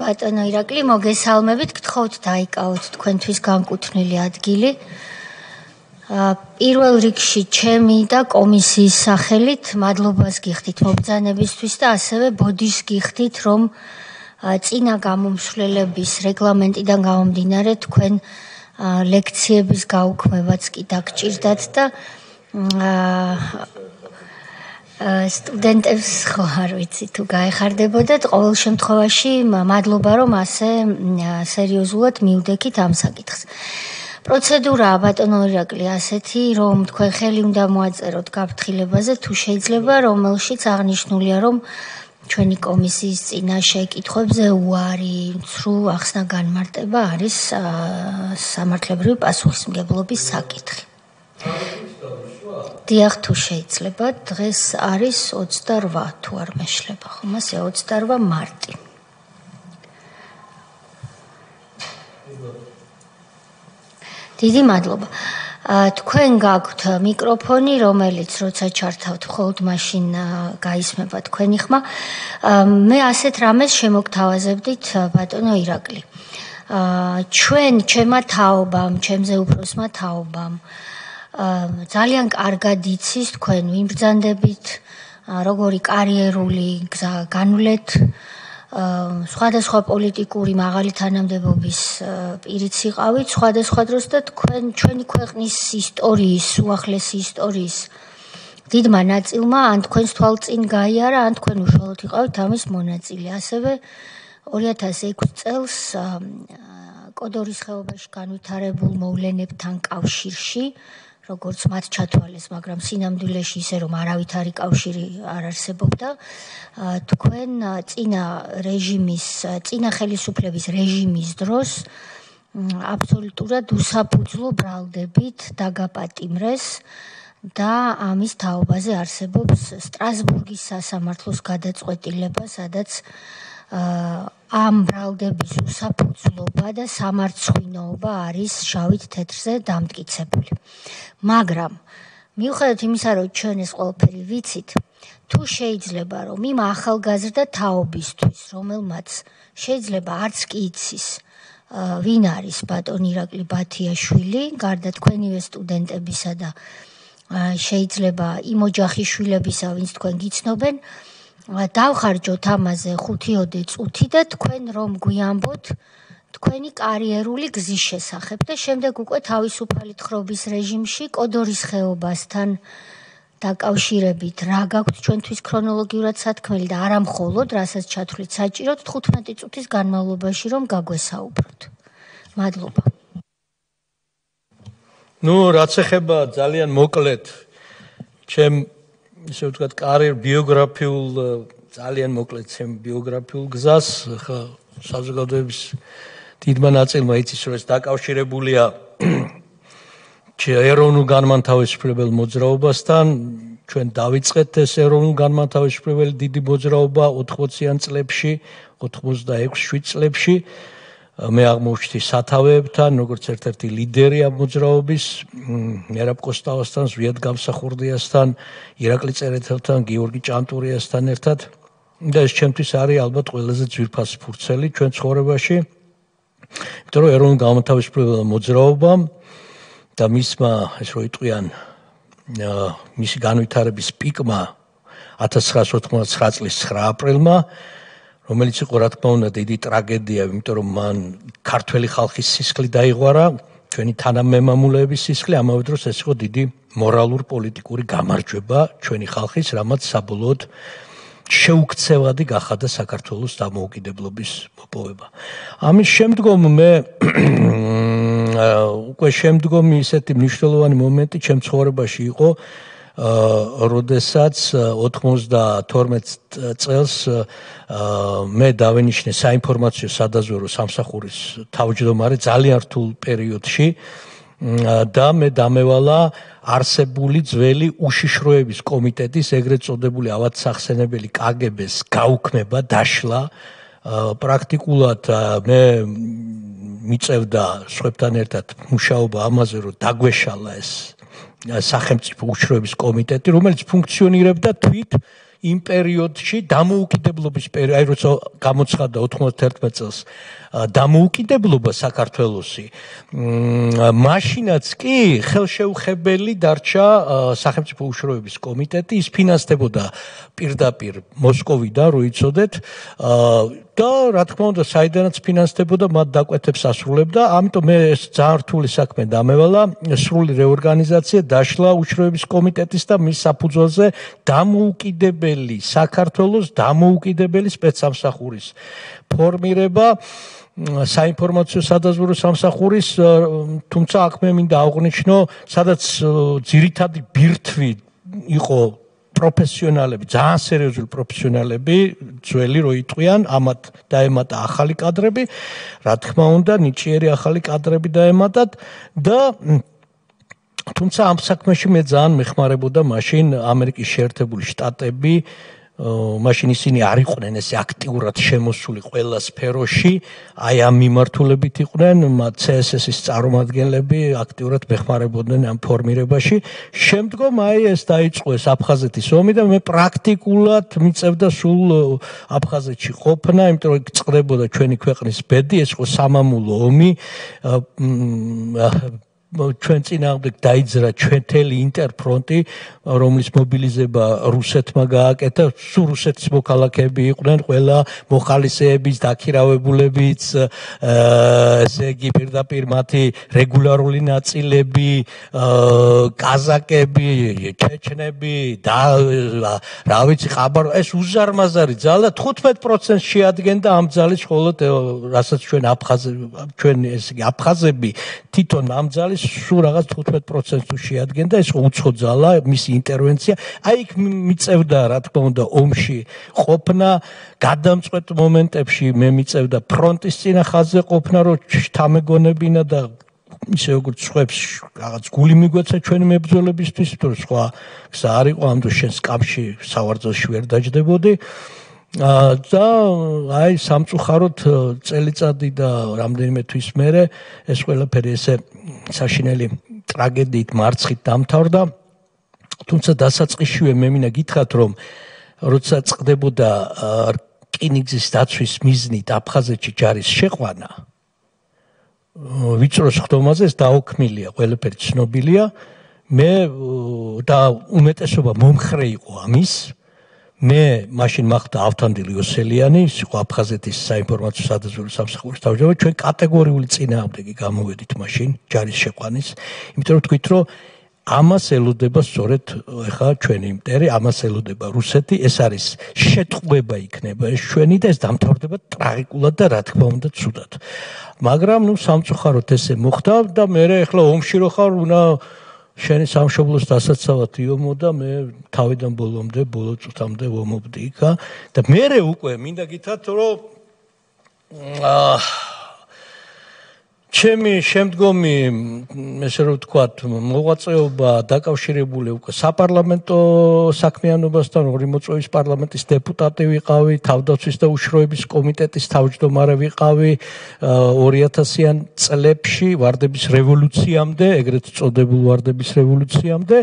ბატონო ირაკლი, მოგესალმებით, გთხოვთ დაიკავოთ თქვენთვის განკუთვნილი ადგილი. პირველ რიგში ჩემი და კომისიის სახელით მადლობას გიხდით მობრძანებისთვის და ასევე ბოდიშს გიხდით, რომ წინა გამომსვლელების რეგლამენტიდან გამომდინარე თქვენ ლექციების გაუქმებაც კი დაგჭირდათ და სტუდენტებს ხო არ ვიცი თუ გაეხარდებოდათ, ყოველ შემთხვევაში მადლობა რომ ასე სერიოზულად მივდექით ამ საკითხს. პროცედურაა ბატონო ირაკლი ასეთი, რომ თქვენ ხელი უნდა მოაწეროთ გაფრთხილებაზე, თუ შეიძლება, რომელშიც აღნიშნულია, რომ ჩვენი კომისიის წინაშე კითხვებზე უარი, ცრუ ახსნა განმარტება არის სამართლებრივი პასუხისმგებლობის საკითხი. დიახ, თუ შეიძლება, დღეს არის 28, თუ არ მეშლება, ხომ ასე 28 მარტი. დიდი მადლობა. თქვენ გაქვთ მიკროფონი, რომელიც როცა ჩართავთ, მხოლოდ მაშინ გაისმება თქვენი ხმა. მე ასეთ რამეს შემოგთავაზებდით ბატონო ირაკლი. ჩემმა თაობამ, ჩემზე უფროსმა თაობამ ძალიან კარგად იცის თქვენ ვიმბრძანდებით, როგორი კარიერული გზა განვლეთ, სხვადასხვა პოლიტიკური მაღალი თანამდებობის პირიც იყავით სხვადასხვა დროს და ჩვენი ქვეყნის ისტორიის, უახლესი ისტორიის დიდმა ნაწილმა ან თქვენს თვალწინ გაიარა, ან თქვენ უშუალოდ იყავით ამის მონაწილე. ასევე 2006 წელს კოდორის ხეობაში განვითარებულ მოვლენებთან კავშირში, როგორც მათ ჩათვალეს, მაგრამ სინამდვილეში ისე რომ არავითარი კავშირი არ არსებობდა, თქვენ წინა ხელისუფლების რეჟიმის დროს აბსოლუტურად უსაფუძვლო ბრალდებით დაგაპატიმრეს და ამის თაობაზე არსებობს სტრასბურგის სასამართლოს გადაწყვეტილება, სადაც ამ ბრალდების უსაფუძვლობა და სამარცხვინოობა არის შავით თეთრზე დამტკიცებული. მაგრამ მიუხედავად იმისა, რომ ჩვენ ეს ყველაფერი ვიცით, თუ შეიძლება რომ იმ ახალგაზრდა თაობისთვის, რომელმაც შეიძლება არც კი იცის ვინ არის ბატონ ირაკლი ბათიაშვილი, გარდა თქვენივე სტუდენტებისა და შეიძლება იმ ოჯახის შვილებისა, ვინც თქვენ გიცნობენ, დავხარჯოთ ამაზე 5-10 წუთი და თქვენ რომ გვიამბოთ თქვენი კარიერული გზის შესახებ და შემდეგ უკვე თავისუფალი თხრობის რეჟიმში კოდორის ხეობასთან დაკავშირებით რა გაქვთ ჩვენთვის ქრონოლოგიურად სათქმელი და არა მხოლოდ, რასაც ჩათვლით საჭიროდ 15 წუთის განმავლობაში რომ გაგვესაუბროთ. მადლობა. რაც ეხება ძალიან მოკლედ ჩემ ისე ვთქვათ ბიოგრაფიულ ძალიან მოკლედ ჩემ ბიოგრაფიულ გზას, ხა საზოგადოების დიდმა ნაწილმა იცის, რომ ეს დაკავშირებულია ეროვნულ განმანთავისუფლებელ მოძრაობასთან. ჩვენ დავიწყეთ ეს ეროვნულ განმანთავისუფლებელი დიდი მოძრაობა 80-იან წლებში, 86-7 წლებში. მე აღმოჩნდი სათავეებთან, როგორც ერთ-ერთი ლიდერი ამ მოძრაობის, მერაბ კოსტავასთან, ზვიად გამსახურდიასთან, ირაკლი წერეთელთან, გიორგი ჭანტურიასთან ერთად. და ეს ჩემთვის არის ალბათ ყველაზე ძვირფასი ფურცელი ჩვენ ცხოვრებაში. იმიტომ რომ ეროვნულ განმანთავისუფლებელ მოძრაობამ და მისმა ეს რო იტყვიან მისი განვითარების პიკმა 1989 წლის 9 აპრილმა, რომელიც იყო რა თქმა უნდა დიდი ტრაგედია, იმიტომ რომ მან ქართველი ხალხის სისხლი დაიღვარა, ჩვენი თანამემამულეების სისხლი, ამავე დროს ეს იყო დიდი მორალურ-პოლიტიკური გამარჯვება ჩვენი ხალხის, რამაც საბოლოოდ შეუქცევადი გახადა საქართველოს დამოუკიდებლობის მოპოვება. ამის შემდგომ მე უკვე შემდგომი ისეთი მნიშვნელოვანი მომენტი ჩემ ცხოვრებაში იყო, როდესაც 92 წელს მე დავენიშნე საინფორმაციო სადაზვერვო სამსახურის თავმჯდომარე ძალიან რთულ პერიოდში და მე დამევალა არსებული ძველი უშიშროების კომიტეტის, ეგრეთ წოდებული ავადსახსენებელი კგბ-ს გაუქმება, დაშლა. პრაქტიკულად მე მიწევდა სხვებთან ერთად მუშაობა ამაზე, რომ დაგვეშალა ეს სახელმწიფო უშიშროების კომიტეტი, რომელიც ფუნქციონირებდა თვით იმ პერიოდში დამოუკიდებლობის აი როცა გამოცხადდა 91 წელს დამოუკიდებლობა საქართველოსი მაშინაც კი ხელშეუხებელი დარჩა სახელმწიფო უშუალოების კომიტეტი ის ფინანსდებოდა პირდაპირ მოსკოვიდან რო იცოდეთ და რა თქმა უნდა საიდანაც ფინანსდებოდა მათ დაკვეთებს ასრულებდა ამიტომ მე ეს ძალიან რთული საქმე დამევალა სრული რეორგანიზაცია დაშლა უშუალოების კომიტეტის და მის საფუძველზე დამოუკიდებელი საქართველოს დამოუკიდებელი სპეცსამსახურის ფორმირება საინფორმაციო სადაზვერვო სამსახურის თუმცა აქ მე მინდა აღვნიშნო სადაც ძირითადი ბირთვი იყო პროფესიონალები, ძალიან სერიოზული პროფესიონალები, ძველი რო იტყვიან, ამათ დაემატა ახალი კადრები, რა თქმა უნდა, ნიჭიერი ახალი კადრები დაემატათ და თუმცა ამ საქმეში მე ძალიან მეხმარებოდა მაშინ ამერიკის შეერთებული შტატები, მაშინ ისინი არ იყვნენ ესე აქტიურად შემოსული ყველა სფეროში, აი ამ მიმართულებით იყვნენ, CSS-ის წარმომადგენლები აქტიურად მეხმარებოდნენ ამ ფორმირებაში. შემდგომ აი ეს დაიწყო ეს აფხაზეთის ომი და მე პრაქტიკულად მიწევდა სულ აფხაზეთში ყოფნა, იმიტომ რომ წყდებოდა ჩვენი ქვეყნის ბედი, ეს იყო სამამულო ომი. ჩვენ წინააღმდეგ დაიძრა ჩვენი ინტერფრონტი, რომლის მობილიზება რუსეთმა გააკეთა, სულ რუსეთის მოქალაქეები იყვნენ, ყველა მოხალისეების დაქირავებულებიც, ესე იგი პირდაპირ მათი რეგულარული ნაწილები, კაზაკები, ჩეჩნები და რა ვიცი, ეს უზარმაზარი ძალა 15% შეადგენდა ამ ძალის მხოლოდ რასაც ჩვენ ესე იგი აფხაზები თვითონ ამ ძალის სულ რაღაც 15% შეადგენდა, ეს უცხო ძალა, მისი ინტერვენცია, აი იქ მიწევდა, რა თქმა უნდა, ომში ყოფნა, გადამწყვეტ მომენტებში მე მიწევდა ფრონტის წინა ხაზზე ყოფნა, რომ შთამეგონებინა და ისე როგორც სხვებს რაღაც გული მიგვეცა ჩვენი მებრძოლებისთვის, თუ სხვა გზა არ იყო, ამ დროს შენ სკამში სავარძელში ვერ დაჯდებოდი. და აი სამწუხაროდ წელიწადი და რამდენიმე თვის მერე ეს ყველაფერი ესე საშინელი ტრაგედიით მარცხით დამთავრდა. თუმცა დასაწყისშივე მე მინდა გითხრათ, რომ როცა წყდებოდა რკინიგზის დაცვის მიზნით აფხაზეთში ჯარის შეყვანა, ვიწრო სხდომაზე ეს დაოქმილია, ყველაფერი ცნობილია. მე და უმეტესობა მომხრე იყო ამის. მე მაშინ მახდა ავთანდილ იოსელიანი, ის იყო აფხაზეთის საინფორმაციო სადაზვერვო სამსახურის თავმჯდომარე, ჩვენ კატეგორიული წინააღმდეგი გამოვედით მაშინ ჯარის შეყვანის, იმიტომ რომ თქვით, რომ ამას ელოდება სწორედ ეხა ჩვენი მტერი, ამას ელოდება რუსეთი, ეს არის შეტყუება იქნება ეს ჩვენი და ეს დამთავრდება ტრაგიკულად და რა თქმა უნდა ცუდად. მაგრამ ნუ სამწუხაროდ ესე მოხდა და მე ეხლა ომში რო ხარ, უნდა შენი სამშობლოს დასაცავად იომო და მე თავიდან ბოლომდე, ბოლო წუთამდე ვომობდი იქა და მე უკვე მინდა გითხრათ, რომ ჩემი შემდგომი ესე რომ ვთქვათ, მოღვაწეობა დაკავშირებული უკვე საპარლამენტო საქმიანობასთან, 2 მოწვევის პარლამენტის დეპუტატი ვიყავი, თავდაცვის და უშროების კომიტეტის თავმჯდომარე ვიყავი 2000-იან წლებში ვარდების რევოლუციამდე, ეგრეთ წოდებულ ვარდების რევოლუციამდე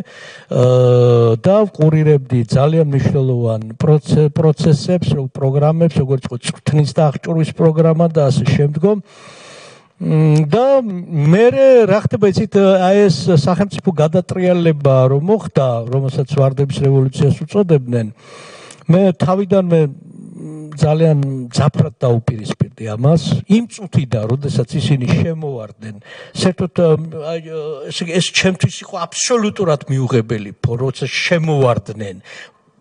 და ვყურირებდი ძალიან მნიშვნელოვან პროცესებს, პროგრამებს, როგორც იყო წვრთნის და აღჭურვის პროგრამა და ასე შემდგომ. და მე რა ხდება იცით აი ეს სახელმწიფო გადატრიალება რომ მოხდა, რომელსაც ვარდების რევოლუციას უწოდებდნენ, მე თავიდანვე ძალიან ძაფრად დაუპირისპირდი ამას, იმ წუთიდან, როდესაც ისინი შემოვარდნენ, საერთოდ ეს ჩემთვის იყო აბსოლუტურად მიუღებელი, როცა შემოვარდნენ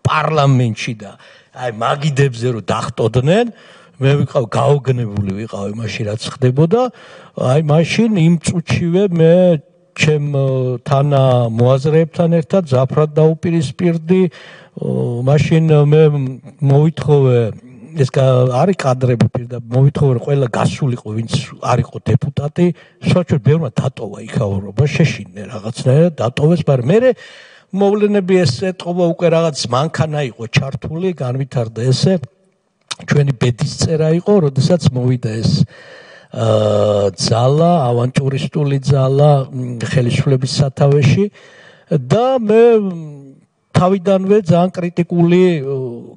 პარლამენტში და აი მაგიდებზე რომ დახტოდნენ, მე ვიყავ გაოგნებული ვიყავი მაშინ რაც ხდებოდა, აი მაშინ იმ წუთშივე მე ჩემ თანა მოაზრეებთან ერთად ძაფრად დაუპირისპირდი, მაშინ მე მოვითხოვე ეს არის კადრები პირდაპირ მოვითხოვე ყველა გასულიყო ვინც არ იყო დეპუტატი, საერთოდ ბევრმა დატოვა იქაურობა, შეშინდნენ რაღაცნაირად დატოვეს, მაგრამ მე მოვლენები ეს ეტყობა უკვე რაღაც მანქანა იყო ჩართული, განვითარდა ესე ჩვენი ბედის წერა იყო, როდესაც მოვიდა ეს ძალა, ავანტურისტული ძალა ხელისუფლების სათავეში და მე თავიდანვე ძალიან კრიტიკული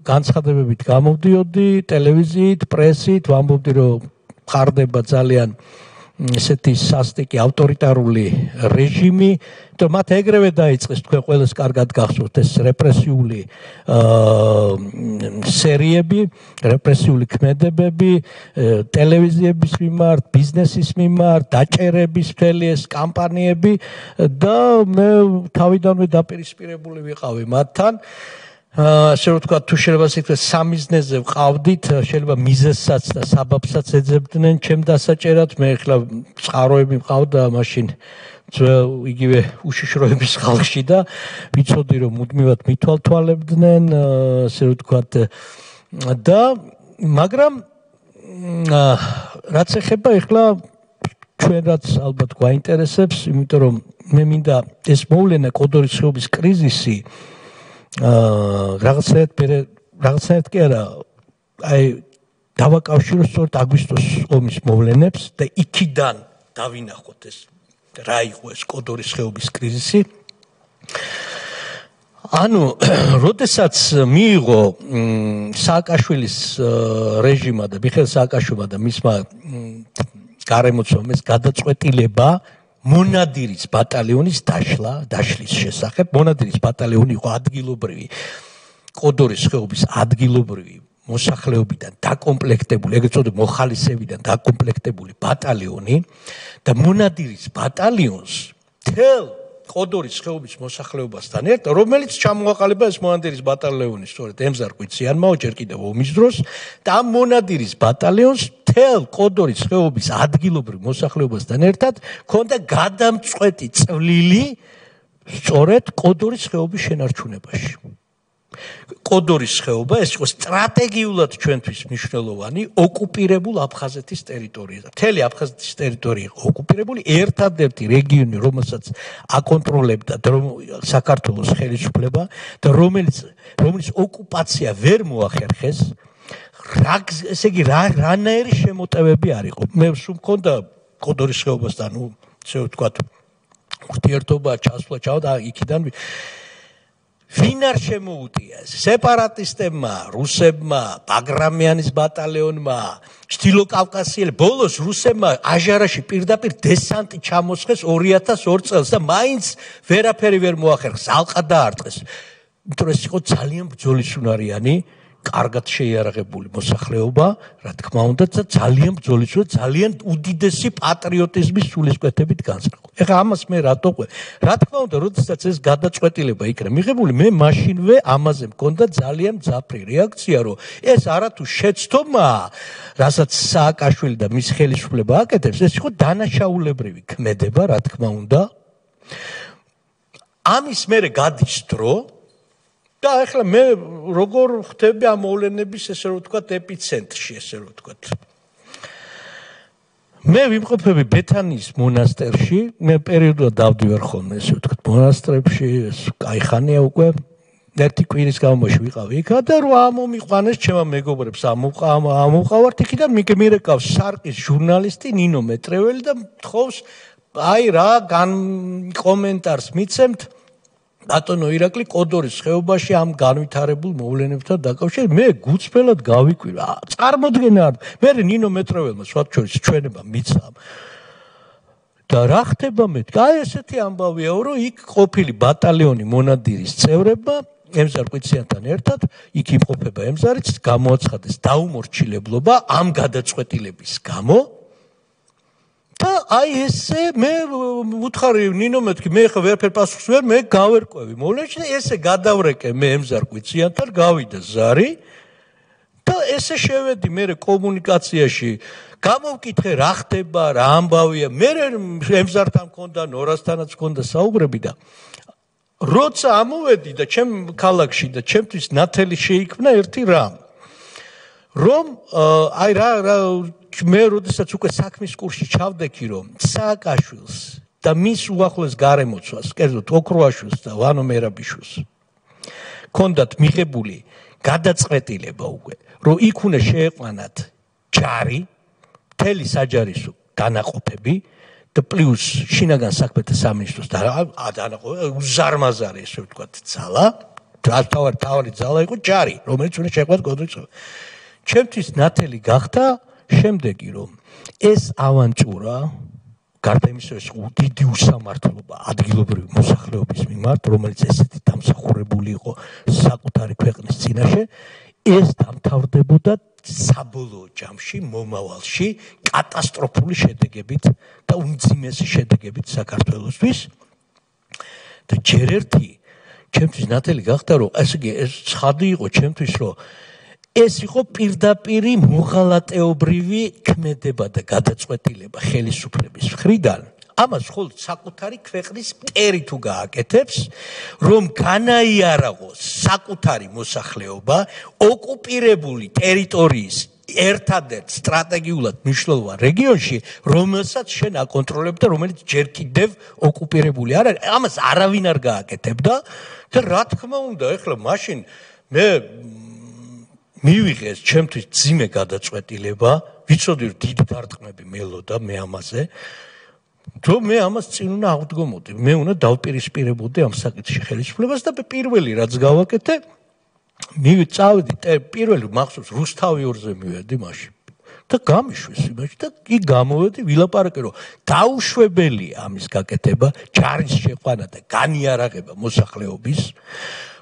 განცხადებებით გამოვდიოდი ტელევიზიით, პრესით, ვამბობდი რომ ხარდება ძალიან ესეთი სასტიკი ავტორიტარული რეჟიმი, თუმცა მათ ეგრევე დაიწყეს თქვენ ყველას კარგად გახსოვთ ეს რეპრესიული სერიები, რეპრესიული ქმედებები, ტელევიზიების მიმართ, ბიზნესის მიმართ, დაჭერების მთელი ეს კამპანიები და მე თავიდანვე დაპირისპირებული ვიყავი მათთან. ასე რომ თქვა თუ შეიძლება სიტყვას სამიზნეზე ვყავდით, შეიძლება მიზეზსაც და საბაბსაც ეძებდნენ ჩემ დასაჭერად, მე ახლა წყაროები მყავდა მაშინ ძველ იგივე უშიშროების ხალხში და ვიცოდი რომ მუდმივად მithვალთვალებდნენ, ასე რომ თქვა და მაგრამ რაც ეხება ახლა ჩვენ რაც ალბათ გვაინტერესებს, იმიტომ რომ მე მინდა ეს მოვლენა კოდორის ხეობის კრიზისი რაღაცნაირად კი არა, აი დავაკავშირო სწორედ აგვისტოს ომის მოვლენებს და იქიდან დავინახოთ ეს რა იყო ეს კოდორის ხეობის კრიზისი. ანუ, როდესაც მიიღო სააკაშვილის რეჟიმა და მიხეილ სააკაშვილმა და მისმა გარემოცვამ ეს გადაწყვეტილება მონადირის ბატალიონის დაშლის შესახებ. მონადირის ბატალიონი იყო ადგილობრივი კოდორის ხეობის ადგილობრივი მოსახლეობიდან დაკომპლექტებული, ეგრეთ წოდებული მოხალისეებიდან დაკომპლექტებული ბატალიონი და მონადირის ბატალიონს თელ კოდორის ხეობის მოსახლეობასთან ერთად, რომელიც ჩამოაყალიბა ეს მონადირის ბატალიონი სწორედ ემზარ კვიციანმა ჯერ კიდევ ომის დროს და ამ მონადირის ბატალიონს თელ კოდორის ხეობის ადგილობრივ მოსახლეობასთან ერთად ჰქონდა გადამწყვეტი წვლილი სწორედ კოდორის ხეობის შენარჩუნებაში. კოდორის ხეობა ეს იყო სტრატეგიულად ჩვენთვის მნიშვნელოვანი ოკუპირებულ აფხაზეთის ტერიტორია. მთელი აფხაზეთის ტერიტორია იყო ოკუპირებული, ერთადერთი რეგიონი, რომელსაც აკონტროლებდა საქართველოს ხელისუფლება და რომელიც ოკუპაცია ვერ მოახერხეს, ესე იგი რანაირი შემოტევები არ იყო. მე სულ მქონდა კოდორის ხეობასთან, ესე ვთქვათ, ურთიერთობა ჩასვლა და იქიდან ვინ არ შემოუტია სეპარატისტებმა, რუსებმა, ბაგრამიანის ბატალიონმა, ჩრდილო კავკასიელი, ბოლოს რუსებმა აჟარაში პირდაპირ დესანტი ჩამოსხეს 2002 წელს და მაინც ვერაფერი ვერ მოახერხეს, ალყა დაარტყეს. იმიტომ რომ ეს იყო ძალიან ბრძოლისუნარიანი, კარგად შეიარაღებული მოსახლეობა, რა თქმა უნდა, ძალიან ბრძოლისუნარიანი, ძალიან უდიდესი პატრიოტიზმის სულისკვეთებით განსხვავებული. ეხლა ამას მე რატო ყვე? რა თქმა უნდა, როდესაც ეს გადაწყვეტილება იქნა მიღებული, მე მაშინვე ამაზე მქონდა ძალიან მძაფრი რეაქცია, რომ ეს არათუ შეცდომაა, რასაც სააკაშვილი და მის ხელისუფლება აკეთებს, ეს იყო დანაშაულებრივი ქმედება, რა თქმა უნდა. ამის მერე გადის დრო და ახლა მე როგორ ხვდები ამ მოვლენების ესე რომ ვთქვათ ეპიცენტრში, ესე რომ ვთქვათ. მე ვიმყოფები ბეთანიის მონასტერში, მე პერიოდულად დავდივარ ხოლმე ესე ვთქვათ მონასტრებში, ეს კაი ხანია უკვე. ერთი კვირის განმავლობაში ვიყავი იქა და რო ამომიყვანეს ჩემმა მეგობრებს ამოვყავართ იქიდან მირეკავს სარკის ჟურნალისტი ნინო მეტრეველი და მთხოვს აი რა კომენტარს მიცემთ ბატონო ირაკლი კოდორის ხეობაში ამ განვითარებულ მოვლენებთან დაკავშირებით მე გუწფელად გავიკვირა. წარმოდგენა არ მე ნინო მეტროველმა სხვათა შორის ჩვენება მიცა. და რა ხდება მეთქი? აი ესეთი ამბავია რომ იქ ყოფილი ბატალიონი მონადირის წევრებმა ემზარ კვიციანთან ერთად იქ იმყოფება ემზარიც გამოაცხადეს დაუმორჩილებლობა ამ გადაწყვეტილების გამო. და აი ესე მე უთხარი ნინო მეთქი მე ხა ვერაფერ პასუხს ვერ მე გავერკვევი მოვლენაში და ესე გადავრეკე მე ემზარ კვიციანთან გავიდა ზარი და ესე შევედი მე კომუნიკაციაში გამოვკითხე რა ხდება რა ამბავია მე ემზართან მქონდა ნორასთანაც მქონდა საუბრები და როცა ამოვედი და ჩემ ქალაქში და ჩემთვის ნათელი შეიქმნა ერთი რამ რომ აი რა მე როდესაც უკვე საქმის კურსში ჩავდექი რომ სააკაშვილს და მის უახლოეს გარემოცვას, კერძოდ ოქროაშვილს და ვანო მერაბიშვილს ქონდათ მიღებული გადაწყვეტილება უკვე, რომ იქ უნდა შეეყვანათ ჯარი, მთელი საჯარისო განაყოფები და პლუს შინაგან საქმეთა სამინისტროს დანაყოფები, უზარმაზარი ესე ვთქვათ ძალა თავარი ძალა იყო ჯარი, რომელიც უნდა შეყვათ გოდრიცო. ჩემთვის ნათელი გახდა შემდეგი, რომ ეს ავანტურა გარდა იმისა, რომ დიდი უსამართლობა ადგილობრივი მოსახლეობის მიმართ, რომელიც ესეთი დამსახურებული იყო საკუთარი ქვეყნის წინაშე, ეს დამთავრდებოდა საბოლოო ჯამში, მომავალში კატასტროფული შედეგებით და უმძიმესი შედეგებით საქართველოსთვის. და ჯერ ერთი ჩემთვის ნათელი გახდა, რომ ესე იგი ეს ცხადი იყო ჩემთვის, რომ ეს იყო პირდაპირი მოღალატეობრივი ქმედება და გადაწყვეტილება ხელისუფლების მხრიდან. ამას მხოლოდ საკუთარი ქვეყნის მტერი თუ გააკეთებს, რომ განაიარაღოს საკუთარი მოსახლეობა ოკუპირებული ტერიტორიის ერთადერთ სტრატეგიულად მნიშვნელოვან რეგიონში, რომელსაც შენ აკონტროლებ და რომელიც ჯერ კიდევ ოკუპირებული არ არის. ამას არავინ არ გააკეთებდა და რა თქმა უნდა, ეხლა მაშინ მე მივიღეს ჩემთვის ძიმე გადაწყვეტილება, ვიცოდი რომ დიდი დარტყმები მელოდა მე ამაზე, რომ მე ამას წინ უნდა ავდგომოდი, მე უნდა დავპირისპირებოდი ამ საკითხში ხელისუფლებას და პირველი რაც გავაკეთე, წავედი პირველი მახსოვს რუსთავიორზე მივედი მაშინ და გამიშვეს იმაში და იქ გამოვედი ვილაპარაკე რომ დაუშვებელია ამის გაკეთება, ჯარის შეყვანა და განიარაღება მოსახლეობის,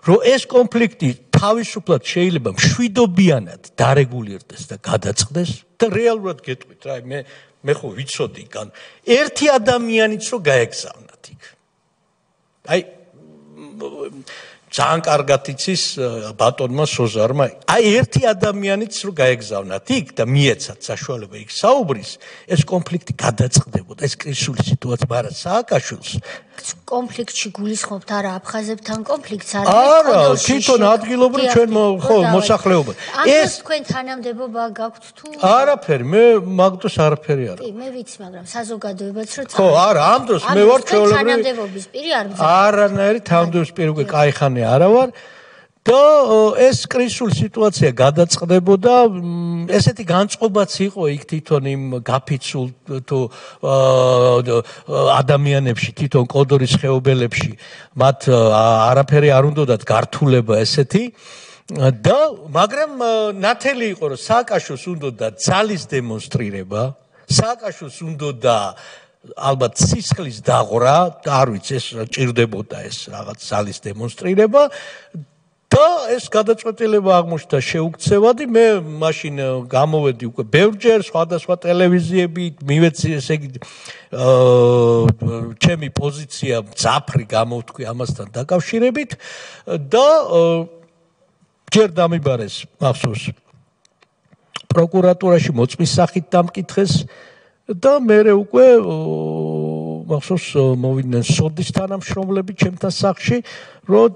რომ ეს კონფლიქტი თავისუფლად შეიძლება მშვიდობიანად დარეგულირდეს და გადაწყდეს და რეალურად გეტყვით რა მე ხო ვიცოდი კან ერთი ადამიანიც რო გაეგზავნათ იქ. აი ძალიან კარგად იცის ბატონმა სოზარმა, აი ერთი ადამიანიც რო გაეგზავნათ იქ და მიეცათ საშუალება იქ საუბრის, ეს კონფლიქტი გადაწყდებოდა, ეს კრიზისული სიტუაცია, მაგრამ სააკაშვილს კონფლიქტში გულისხმობთ არა აფხაზებთან კონფლიქტს არა, თვითონ ადგილობრივ ჩვენ ხო მოსახლეობა. ეს თქვენ თანამდებობა გაქვთ თუ არაფერი, მე მაგდროს არაფერი არ. კი, მე ვიცი, მაგრამ საზოგადოებაც რო ხო, არა, ამ დროს მე ვარ ჩვეულებრივი თანამდებობის პირი არ ვძახი. არანაირი თანამდებობის პირი უკვე კაიხანი არა ვარ. და ეს კრიზისული სიტუაცია გადაწყდებოდა, ესეთი განწყობაც იყო იქ თვითონ იმ გაფიცულ თუ ადამიანებში, თვითონ კოდორის ხეობელებში, მათ არაფერი არ უნდათ გართულება ესეთი და მაგრამ ნათელი იყო, რომ სააკაშვილს უნდოდა ძალის დემონსტრირება, სააკაშვილს უნდოდა ალბათ სისხლის დაღვრა, არ ვიცი ეს ჭირდებოდა ეს რაღაც ძალის დემონსტრირება და ეს გადაწყვეტილება აღმოჩნდა შეუქცევადი. მე მაშინ გამოვედი უკვე ბევრჯერ სხვადასხვა ტელევიზიები, მივეცი ესე იგი ჩემი პოზიცია მძაფრი გამოვთქვი ამასთან დაკავშირებით და ჯერ დამიბარეს მახსოვს პროკურატურაში მოწმის სახით დამკითხეს და მერე უკვე მახსოვს მოვიდნენ სოდის თანამშრომლები ჩემთან სახლში, რომ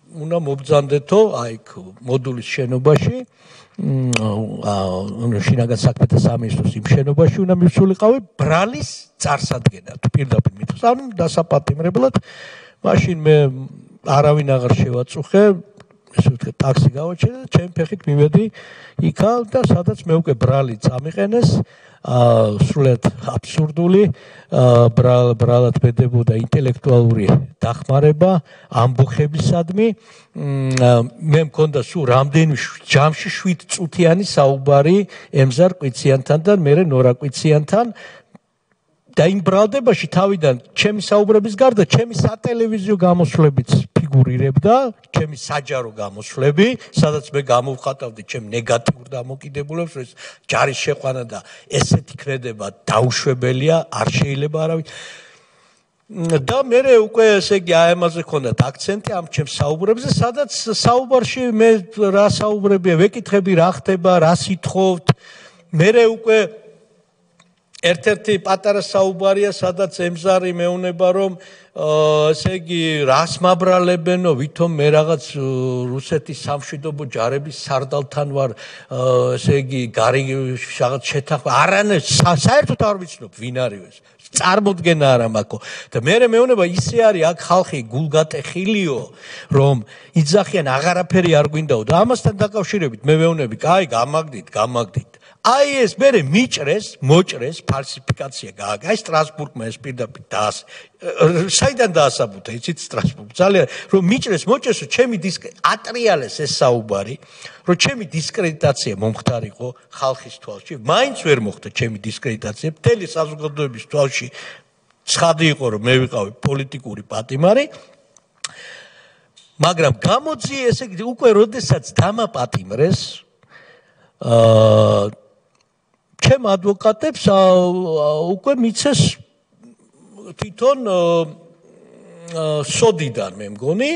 უნდა მობრძანდეთო აი მოდულის შენობაში, შინაგან საქმეთა სამინისტროს იმ შენობაში უნდა მივსულიყავი ბრალის წარსადგენად, პირდაპირ მითხრა, ანუ დასაპატიმრებლად. მაშინ მე არავინ აღარ შევაწუხე, ესე ვთქვი, ტაქსი გავაჩერე და ჩემი ფეხით მივედი იქა და სადაც მე უკვე ბრალი წამიყენეს, სრულიად აბსურდული ბრალად ბედებოდა ინტელექტუალური დახმარება ამბოხებისადმი. მე მქონდა სულ რამდენი ჯამში 7 წუთიანი საუბარი ემზარ კვიციანთან და მე ნორა კვიციანთან და იმ ბრალდებაში თავიდან ჩემი საუბრების გარდა ჩემი სატელევიზიო გამოსვლებიც ფიგურირებდა, ჩემი საჯარო გამოსვლები, სადაც მე გამოვხატავდი ჩემ ნეგატიურ დამოკიდებულებას, რომ ეს ჯარის შეყვანა და ესეთი ქმედება დაუშვებელია, არ შეიძლება არავინ. და მე უკვე ესე იგი აი ამაზე ქონდათ აქცენტი ამ ჩემს საუბრებზე, სადაც საუბარში მე რა საუბრებია, ვეკითხები რა ხდება, რა სიტყვობთ, მე უკვე ერთ-ერთი პატარა საუბარია, სადაც ემზარი მეუნება, რომ ესე იგი რას მაბრალებენო, ვითომ მე რაღაც რუსეთის სამშვიდობო ჯარების სარდალთან ვარ, ესე იგი გარი რაღაც შეთანხმება, არანაირ საერთოდ არ ვიცნობ ვინ არის ეს. წარმოდგენა არ მაქვს და მე მეუნება ისე არის აქ ხალხი გულგატეხილიო, რომ იძახიან აღარაფერი არ გვინდაო და ამასთან დაკავშირებით მე მეუნები, კაი, გამაგდით. აი ეს მერე მოჭრეს ფალსიფიკაცია გააკა. აი სტრასბურგმა ეს პირდაპირ საიდან დაასაბუთა, იცით სტრასბურგ. ძალიან რომ მოჭრესო, ჩემი ატრიალეს ეს საუბარი, რომ ჩემი დისკრედიტაცია მომხდარიყო ხალხის თვალში. მაინც ვერ მოხდა ჩემი დისკრედიტაცია, მთელი საზოგადოების თვალში ცხადი იყო, რომ მე ვიყავი პოლიტიკური პატიმარი. მაგრამ გამოძიე ესე იგი უკვე როდესაც დამაპატიმრეს ჩემ ადვოკატებს უკვე მიცეს თვითონ სოდიდან მე მგონი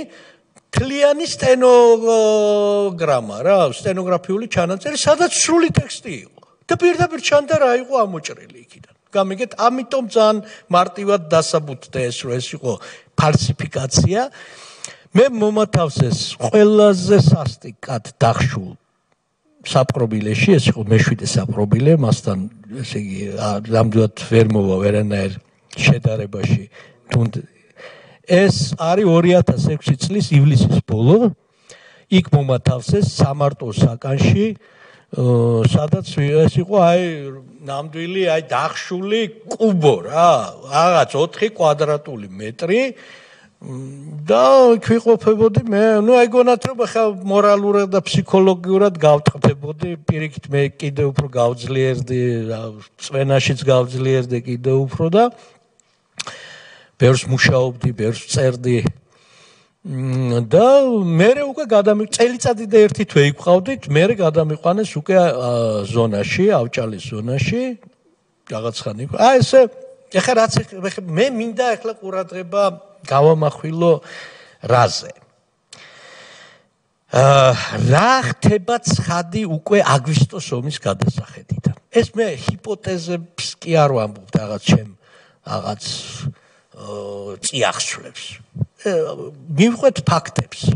თლიანი სტენოგრამა რა, სტენოგრაფიული ჩანაწერი, სადაც სრული ტექსტი იყო. და პირდაპირ ჩანდა რა იყო ამოჭრილი იქიდან. გამიგეთ, ამიტომ ძალიან მარტივად დასაბუთდა ეს, რომ ეს იყო ფალსიფიკაცია. მე მომათავსეს ყველაზე სასტიკად დახშულ საპრობილეში, ეს იყო მე-7 საპრობილე, მასთან ესე იგი ნამდვილად ვერ მოვა ვერანაირ შედარებაში. ეს არის 2006 წლის ივლისის ბოლო. იქ მომათავსეს სამარტო საკანში, სადაც ეს იყო აი ნამდვილი აი დახშული კუბო რა, რაღაც 4 კვადრატული მეტრი. და ვიყოფებოდი მე, აი გონათ რომ ხა მორალურად და ფსიქოლოგიურად გავწყდებოდი, პირიქით მე კიდევ უფრო გავძლიერდი, წვენაშიც გავძლიერდი კიდევ უფრო და ბევრს მუშაობდი, ბევრს წერდი. და მე უკვე წელიწადი და ერთი თვე იყვავდით, მე გადამიყვანეს უკვე ზონაში, ავჭალის ზონაში, რაღაც ხანი. აი ესე ეხლა რაც მე მინდა ეხლა ყურადღება გავამახვილო რაზე. რა ხდება ცხადი უკვე აგვისტოს ომის გადასახედიდან. ეს მე ჰიპოთეზებს კი არ ვამბობ რაღაც წიაღსვლებს. მივყვეთ ფაქტებს.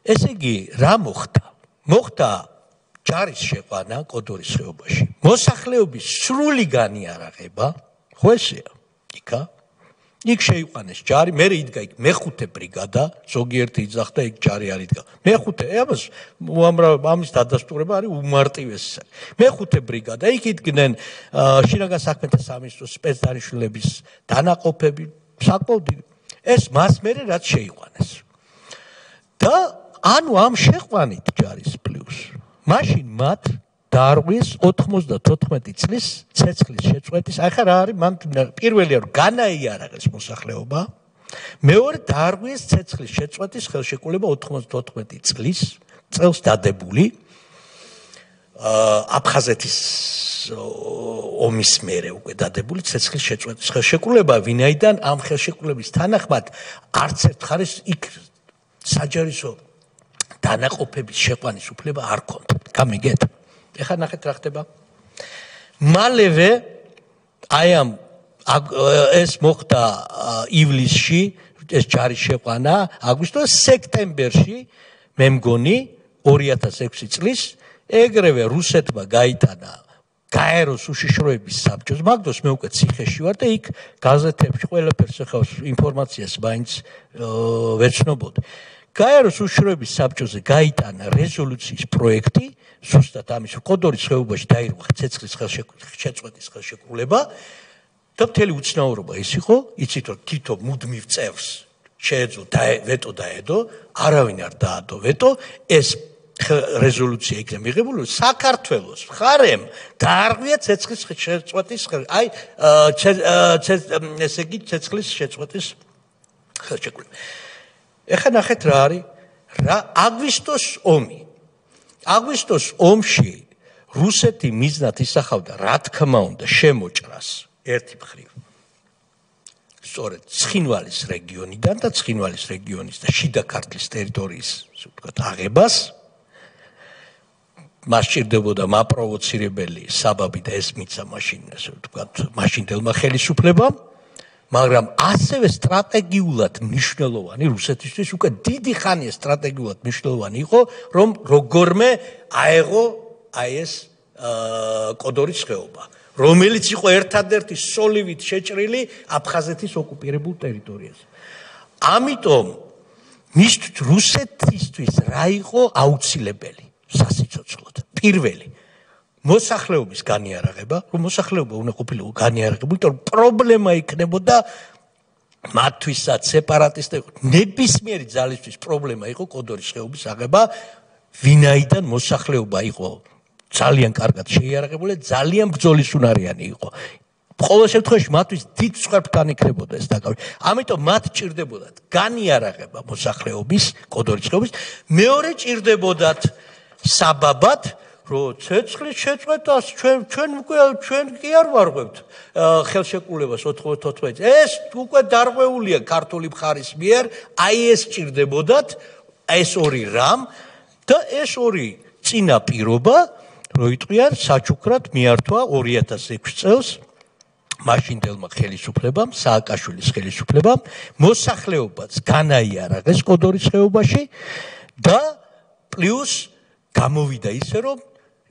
ესე იგი, რა მოხდა? მოხდა ჯარის შეყვანა კოდორის ხეობაში. მოსახლეობის სრული განიარაღება, ხო ესეა? იქა იქ შეიყვანეს ჯარი, მე იდგა იქ მე-5 ბრიგადა, ზოგიერთი იძახდა იქ ჯარი არ იდგა. მე-5 ამის დადასტურება არის უმარტივესი. მე-5 ბრიგადა, იქ იდგნენ შინაგან საქმეთა სამინისტროს სპეცდანიშნულების დანაყოფები, საკმაოდ ეს მას მერე რაც შეიყვანეს. და ანუ ამ შეყვანით ჯარის პლუს. მაშინ მათ დაარღვიეს 94 წლის ცეცხლის შეწყვეტის, ახლა რა არის, მან პირველია რომ განაიარაღეს მოსახლეობა, მეორე დაარღვიეს ცეცხლის შეწყვეტის ხელშეკრულება 94 წელს დადებული აფხაზეთის ომის მერე უკვე დადებული ცეცხლის შეწყვეტის ხელშეკრულება, ვინაიდან ამ ხელშეკრულების თანახმად არც ერთ მხარეს იქ საჯარისო დანაყოფების შეყვანის უფლება არ ქონდა. გამიგეთ? ეხლა ნახეთ რა ხდება. მალევე აი ეს მოხდა ივლისში, ეს ჯარის შეყვანა, აგვისტოს სექტემბერში, მე მგონი 2006 წლის ეგრევე რუსეთმა გაიტანა გაეროს უშიშროების საბჭოს, მაგდროს მე უკვე ციხეში ვარ და იქ გაზეთებში ყველაფერს ახლა ინფორმაციას მაინც ვეცნობოდი. გაეროს უშიშროების საბჭოზე გაიტანა რეზოლუციის პროექტი, ზუსტად ამის კოდორის ხეობაში დაირღვა ცეცხლის შეწყვეტის ხელშეკრულება და მთელი უცნაურობა ის იყო, იცით რომ თითო მუდმივ წევრს შეეძლო ვეტო დაედო, არავინ არ დაადო ვეტო, ეს რეზოლუცია იქნა მიღებული, საქართველოს მხარემ დაარღვია ცეცხლის შეწყვეტის ესე იგი ცეცხლის შეწყვეტის ხელშეკრულება. ეხლა ნახეთ რა არის, აგვისტოს ომი. აგვისტოს ომში რუსეთი მიზნად ისახავდა, რა თქმა უნდა, შემოჭრას ერთი მხრივ. სწორედ ცხინვალის რეგიონიდან და ცხინვალის რეგიონის და შიდა ქართლის ტერიტორიის, ასე ვთქვათ, აღებას. მას სჭირდებოდა მაპროვოცირებელი საბაბი და ეს მიცა მაშინ, ასე ვთქვათ, მაშინდელმა ხელისუფლებამ. მაგრამ ასევე სტრატეგიულად მნიშვნელოვანი რუსეთისთვის უკვე დიდი ხანია სტრატეგიულად მნიშვნელოვანი იყო, რომ როგორმე აეღო აი ეს კოდორის ხეობა, რომელიც იყო ერთადერთი სოლივით შეჭრილი აფხაზეთის ოკუპირებულ ტერიტორიაზე. ამიტომ რუსეთისთვის რა იყო აუცილებელი სასიცოცხლოდ? პირველი მოსახლეობის განიარაღება, რომ მოსახლეობა უნდა ყოფილიყო განიარაღებული, იმიტომ რომ პრობლემა იქნებოდა მათთვისაც სეპარატისტებს ნებისმიერი ძალისთვის პრობლემა იყო კოდორის ხეობის აღება, ვინაიდან მოსახლეობა იყო ძალიან კარგად შეიარაღებული, ძალიან ბრძოლისუნარიანი იყო. ყოველ შემთხვევაში მათთვის დიდ სხვებთან იქნებოდა ეს დაკავება. ამიტომ მათ ჭირდებოდათ განიარაღება მოსახლეობის, კოდორის ხეობის, მეორე ჭირდებოდათ საბაბად, რომ ცეცხლის შეწყვეტას ჩვენ კი არ ვარღვევთ ხელშეკრულებას 94. ეს უკვე დარღვეულია ქართული მხარის მიერ, აი ეს ჭირდებოდათ, ეს ორი რამ და ეს ორი წინა პირობა, რომ იტყვიან საჩუქრად მიართვა 2006 წელს მაშინდელმა ხელისუფლებამ, სააკაშვილის ხელისუფლებამ, მოსახლეობაც განაიარაღეს კოდორის ხეობაში და პლუს გამოვიდა ისე, რომ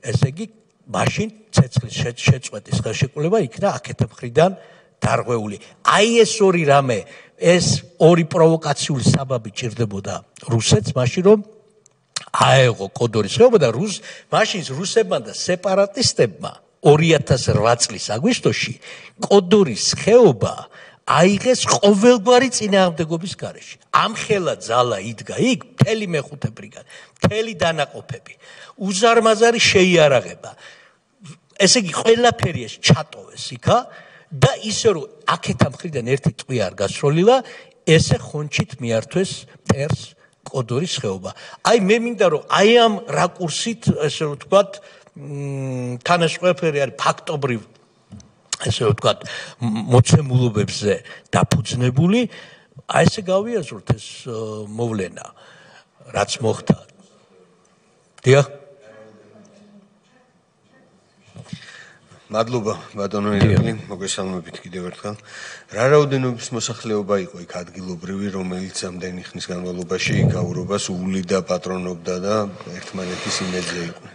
ესე იგი მაშინ ცეცხლის შეწყვეტის ხელშეკრულება იქნა აქეთ მხრიდან დარღვეული. აი ეს ორი რამე, ეს ორი პროვოკაციული საბაბი ჭირდებოდა რუსეთს, მაშინ რომ აეღო კოდორის ხეობა და მაშინ რუსებმა და სეპარატისტებმა 2008 წლის აგვისტოში კოდორის ხეობა აიღეს ყოველგვარი წინააღმდეგობის გარეშე. ამხელა ძალა იდგა იქ, მთელი მეხუთე ბრიგადა, მთელი დანაყოფები, უზარმაზარი შეიარაღება. ესე იგი ყველაფერი ეს ჩატოვეს იქა და ისე რომ აქეთა მხრიდან ერთი ტყვია არ გასროლილა, ესე ხონჩით მიართვეს მტერს კოდორის ხეობა. აი მე მინდა რომ აი ამ რაკურსით, ესე რომ ვთქვათ, თან ეს ყველაფერი არის ფაქტობრივ, ესე რომ ვთქვათ, მოცემულობებზე დაფუძნებული, აი ესე გავიაზროთ ეს მოვლენა, რაც მოხდა. დიახ. მადლობა ბატონო ირაკლი, მოგესალმებით კიდევ ერთხელ. რა რაოდენობის მოსახლეობა იყო იქ ადგილობრივი, რომელიც ამდენი ხნის განმავლობაში გაურობას უვლიდა, პატრონობდა და ერთმანეთის იმედზე იყვნენ?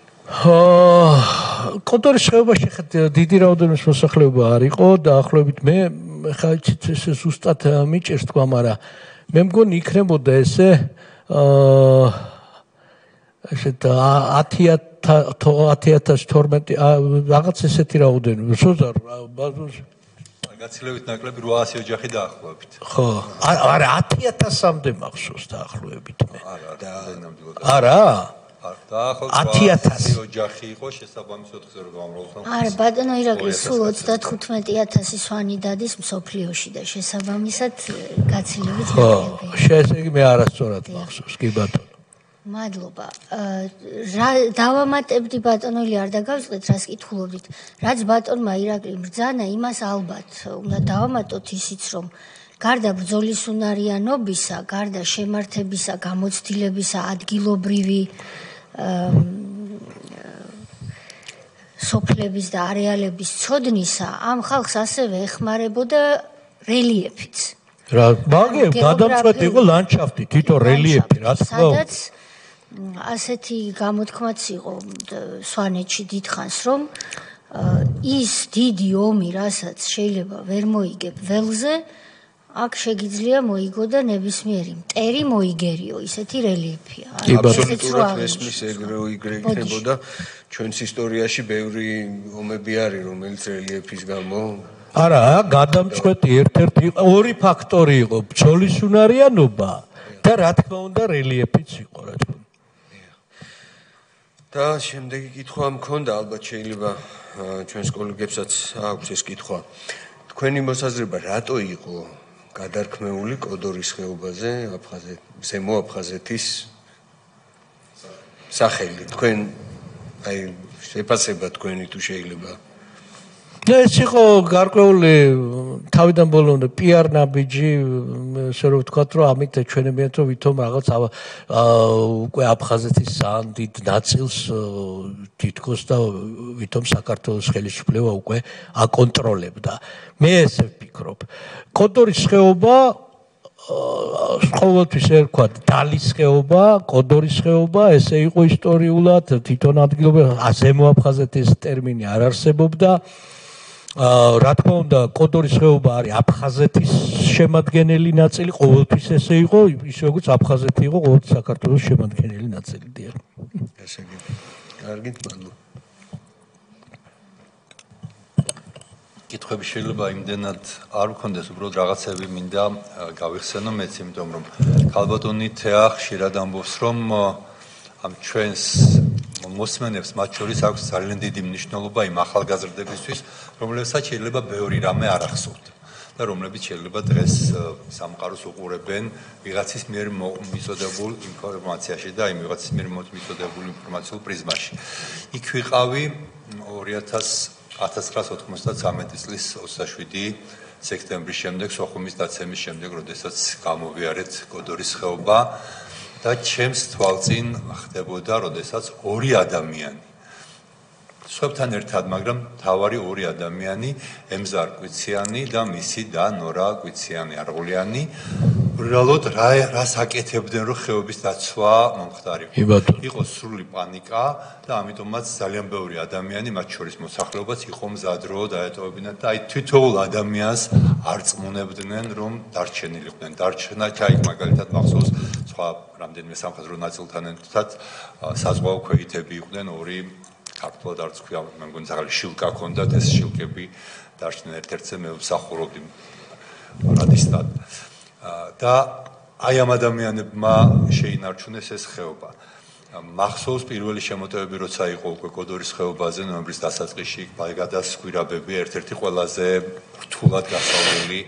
კოდორის ხეობაში დიდი რაოდენობის მოსახლეობა არ იყო, დაახლოებით მე ხა ეს ზუსტად მიჭირს თქვა, მაგრამ მე მგონი იქნებოდა ესე ესეთ 10,012 რაღაც ესეთი რაოდენობა. სოზარ გაცილებით ნაკლები 800 ოჯახი დაახლოებით. ხო, არა 10,000-მდე მახსოვს დაახლოებით მე. არა, დაახლოებით 10,000 ოჯახი იყო შესაბამის 4-ზე რო გამრავლოთ. არა, ბატონო ირაკლი, სულ 35,000 სვანი დადის მსოფლიოში და შესაბამისად გაცილებით ნაკლები. ესე იგი მე არასწორად მახსოვს, კი ბატონო. მადლობა. დავამატებდი ბატონო არ დაგავიწყდეთ, რას კითხულობდით. რაც ბატონმა ირაკლიმ ბრძანა, იმას ალბათ უნდა დავამატოთ ისიც, რომ გარდა ბრძოლის უნარიანობისა, გარდა შემართებისა, გამოცდილებისა, ადგილობრივი სოფლების და არეალების ცოდნისა, ამ ხალხს ასევე ეხმარებოდა რელიეფიც. რა, მაგრამ გადამწყვეტი იყო ლანდშაფტი, თვითონ რელიეფი, რა თქმა უნდა. სადაც ასეთი გამოთქმაც იყო სვანეთში დიდხანს, რომ ის დიდი ომი, რასაც შეიძლება ვერ მოიგებ ველზე, აქ შეგიძლია მოიგო და ნებისმიერი მტერი მოიგერიო, ისეთი რელიეფია. აბსოლუტურად ესმის ეგრე იქნებოდა. ჩვენს ისტორიაში ბევრი ომები არის, რომელიც რელიეფის გამო არა, გადამწყვეტი ერთ-ერთი ორი ფაქტორი იყო, ბრძოლის უნარიანობა და რა თქმა უნდა რელიეფიც იყო, რა თქმა უნდა. და შემდეგი კითხვა მქონდა, ალბათ შეიძლება ჩვენს კოლეგებსაც აქვს ეს კითხვა. თქვენი მოსაზრება რატო იყო გადარქმეული კოდორის ხეობაზე ზემო აფხაზეთის სახელი? თქვენ აი შეფასება თქვენი თუ შეიძლება? ეს იყო გარკვეული თავიდან ბოლომდე პიარ ნაბიჯი, ესე რომ ვთქვათ, რომ ამით ჩვენებიათ, რომ ვითომ რაღაც უკვე აფხაზეთის ძალიან დიდ ნაწილს თითქოს და ვითომ საქართველოს ხელისუფლება უკვე აკონტროლებდა. მე ესე ვფიქრობ. კოდორის ხეობა ყოველთვის ერქვათ დალის ხეობა, კოდორის ხეობა, ესე იყო ისტორიულად, თვითონ ადგილობრივ ზემო აფხაზეთის ტერმინი არ არსებობდა. რა თქმა უნდა, კოდორის ხეობა არის აფხაზეთის შემადგენელი ნაწილი, ყოველთვის ესე იყო, ისე როგორც აფხაზეთი იყო ყოველთვის საქართველოს შემადგენელი ნაწილი. ესე იგი, კარგით, მადლობა. კითხვები შეიძლება იმდენად არ მქონდეს, უბრალოდ რაღაცები მინდა გავიხსენო მეც, იმიტომ რომ ქალბატონი თეა ხშირად ამბობს, რომ ამ ჩვენს მოსმენებს მათ შორის აქვს ძალიან დიდი მნიშვნელობა იმ ახალგაზრდებისთვის, რომლებსაც შეიძლება ბევრი რამე არ ახსოვთ და რომლებიც შეიძლება დღეს სამყაროს უყურებენ ვიღაცის მიერ მიწოდებულ ინფორმაციაში და იმ ვიღაცის მიერ მიწოდებულ ინფორმაციულ პრიზმაში. იქ ვიყავი 1993 წლის 27 სექტემბრის შემდეგ, სოხუმის დაცემის შემდეგ, როდესაც გამოვიარეთ კოდორის ხეობა და ჩემს თვალწინ ხდებოდა, როდესაც ორი ადამიანი სხვებთან ერთად, მაგრამ თავარი ორი ადამიანი, ემზარ კვიციანი და მისი და ნორა კვიციანი არღულიანი, უბრალოდ რას აკეთებდნენ, რომ ხეობის დაცვა მომხდარიყო. იყო სრული პანიკა და ამიტომაც ძალიან ბევრი ადამიანი, მათ შორის მოსახლეობაც იყო მზად რო დაეტოვებინათ და აი თითოეულ ადამიანს არ წმუნებდნენ, რომ დარჩენილიყვნენ. დარჩენა ჩაიქ მაგალითად მახსოვს სხვა რამდენიმე სამხედრო ნაწილთან ერთად საზღვაო ქვეითები იყვნენ ორი ქართულად არც ქვია, მე მგონი ზაღალი შილკა ჰქონდათ, ეს შილკები დარჩნენ ერთ-ერთზე მე ვსახურობდი რადისტად. და აი ამ ადამიანებმა შეინარჩუნეს ეს ხეობა. მახსოვს პირველი შემოტევები როცა იყო უკვე კოდორის ხეობაზე ნოემბრის დასაწყისში, გადასკვირაბები ერთ-ერთი ყველაზე რთულად გასავლელი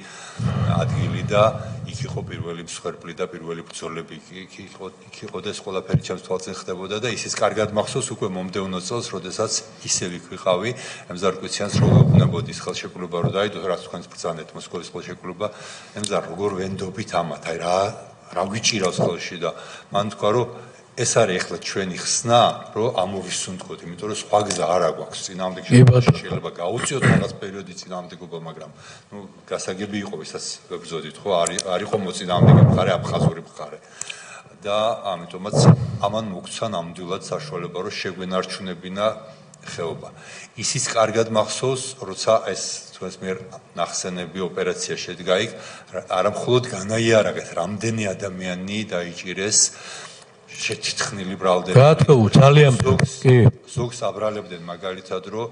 ადგილი და იქ იყო პირველი მსხვერპლი და პირველი ბრძოლები იქ იყო და ეს ყველაფერი ჩემს თვალწინ ხდებოდა და ისიც კარგად მახსოვს უკვე მომდევნო წელს, როდესაც ისევ იქ ვიყავი, ემზარ კვიციანს რო ვეუბნებოდი ხელშეკრულება რო დაიდო, რაც თქვენს ბრძანეთ მოსკოვის ხელშეკრულება, ემზარ როგორ ვენდობით ამათ, აი რა გვიჭირავს ხელში და მან თქვა რომ ეს არის ახლა ჩვენი ხსნა, რომ ამოვისუნთქოთ, იმიტომ რომ სხვა გზა არ აქვს წინააღმდეგ შეიძლება გაუწიოთ რაღაც პერიოდი წინააღმდეგობა, მაგრამ ნუ გასაგები იყო, ვისაც ვებრძოდით, ხო, არ იყო მოწინააღმდეგე მხარე, აფხაზური მხარე. და ამიტომაც ამან მოგცა ნამდვილად საშუალება, რომ შეგვენარჩუნებინა ხეობა. ისიც კარგად მახსოვს, როცა ეს თქვენს მიერ ნახსენები ოპერაცია შედგა იქ, არა მხოლოდ განაიარაღეთ, რამდენი ადამიანი დაიჭირეს შეთითხნილი ბრალდები. რა თქმა უნდა, ძალიან კი. ზოგს აბრალებდნენ მაგალითად, რომ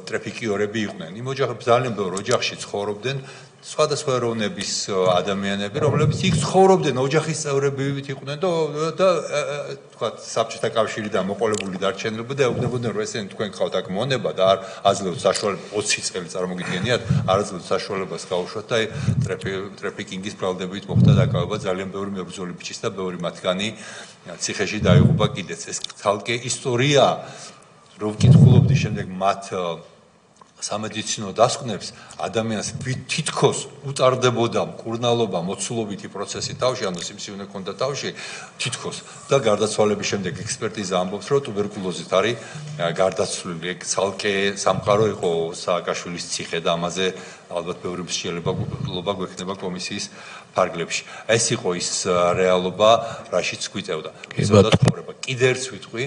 ტრეფიკიორები იყვნენ. იმ ოჯახებში ძალიან ბევრ ოჯახში ცხოვრობდნენ სხვადასხვა ეროვნების ადამიანები, რომლებიც იქ ცხოვრობდნენ, ოჯახის წევრები იყვნენ და თქვა საბჭოთა კავშირიდან მოყოლებული დარჩენილები და ეუბნებოდნენ, რომ ესენი თქვენ ხავთ აქ მონება და არ აძლევთ საშუალებას 20 წელი წარმოგიდგენიათ, არ აძლევთ საშუალებას გაუშვათ და ტრეფიკინგის ბრალდებით მოხდა დაკავება ძალიან ბევრი მებრძოლი ბიჭის და ბევრი მათგანი ციხეში დაიღუპა კიდეც. ეს თალკე ისტორია რო ვკითხულობდი შემდეგ მათ სამედიცინო დასკვნებს ადამიანს თითქოს უტარდებოდა მკურნალობა, მოცულობითი პროცესი თავში, ანუ სიმსივნე ჰქონდა თავში, თითქოს და გარდაცვალების შემდეგ ექსპერტიზა ამბობს, რომ ტუბერკულოზით არის გარდაცვლილი. ცალკე სამყარო იყო სააკაშვილის ციხე და ამაზე ალბათ ბევრი მსჯელობა გვექნება კომისიის ფარგლებში. ეს იყო ის რეალობა, რაშიც გვიწევდა. კიდე ერთს ვიტყვი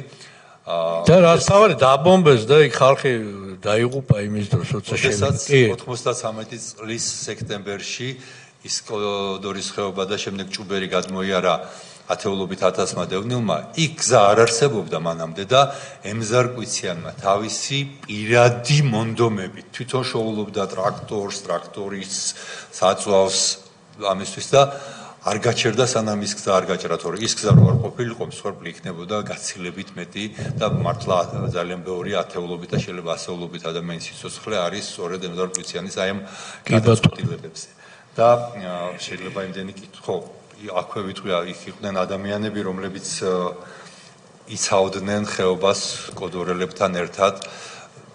და რასთავარი დაბომბეს და იქ ხალხი დაიღუპა იმის დროს, როცა შემიძლია 93 წლის სექტემბერში ის კოდორის ხეობა და შემდეგ ჭუბერი გადმოიარა ათეულობით 1000-მა დევნილმა, იქ გზა არ არსებობდა მანამდე და ემზარ კვიციანმა თავისი პირადი მონდომებით თვითონ შოულობდა ტრაქტორის საწვავს ამისთვის და არ გაჩერდა სანამ ის გზა არ გაჭრა, თორე ის გზა რო არ ყოფილიყო, მსხვერპლი იქნებოდა გაცილებით მეტი და მართლა ძალიან ბევრი ათეულობით და შეიძლება ასეულობით ადამიანის სიცოცხლე არის სწორედ ემზარ კვიციანის აი ამ გადაწყვეტილებებზე. და შეიძლება იმდენი კითხო, აქვე ვიტყვი, იქ იყვნენ ადამიანები, რომლებიც იცაოდნენ ხეობას კოდორელებთან ერთად,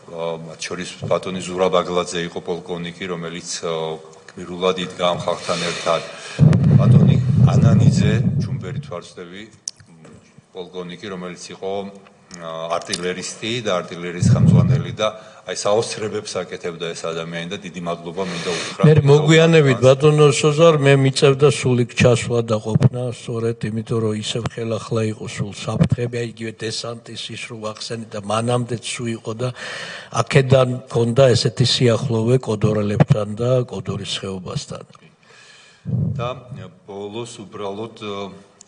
მათ შორის ბატონი ზურაბ აგლაძე იყო პოლკოვნიკი, რომელიც გმირულად იდგა ამ ხალხთან ერთად. ბატონი ანანიძე, ჩუმბერი თვალწვდები, პოლკოვნიკი, რომელიც იყო არტილერისტი და არტილერიის ხელმძღვანელი და აი საოცრებებს აკეთებდა ეს ადამიანი და დიდი მადლობა მინდა უთხრა. მე მოგვიანებით ბატონო სოზარ მე მიწევდა სულიკ ჩასვლა და ყოფნა, სწორედ იმიტომ რომ ისევ ხელახლა იყო სულ საფრთხები, აი იგივე დესანტის ის რო ახსენე და მანამდეც სულ იყო და აქედან მქონდა ესეთი სიახლოვე კოდორელებთან და კოდორის ხეობასთან. და ბოლოს უბრალოდ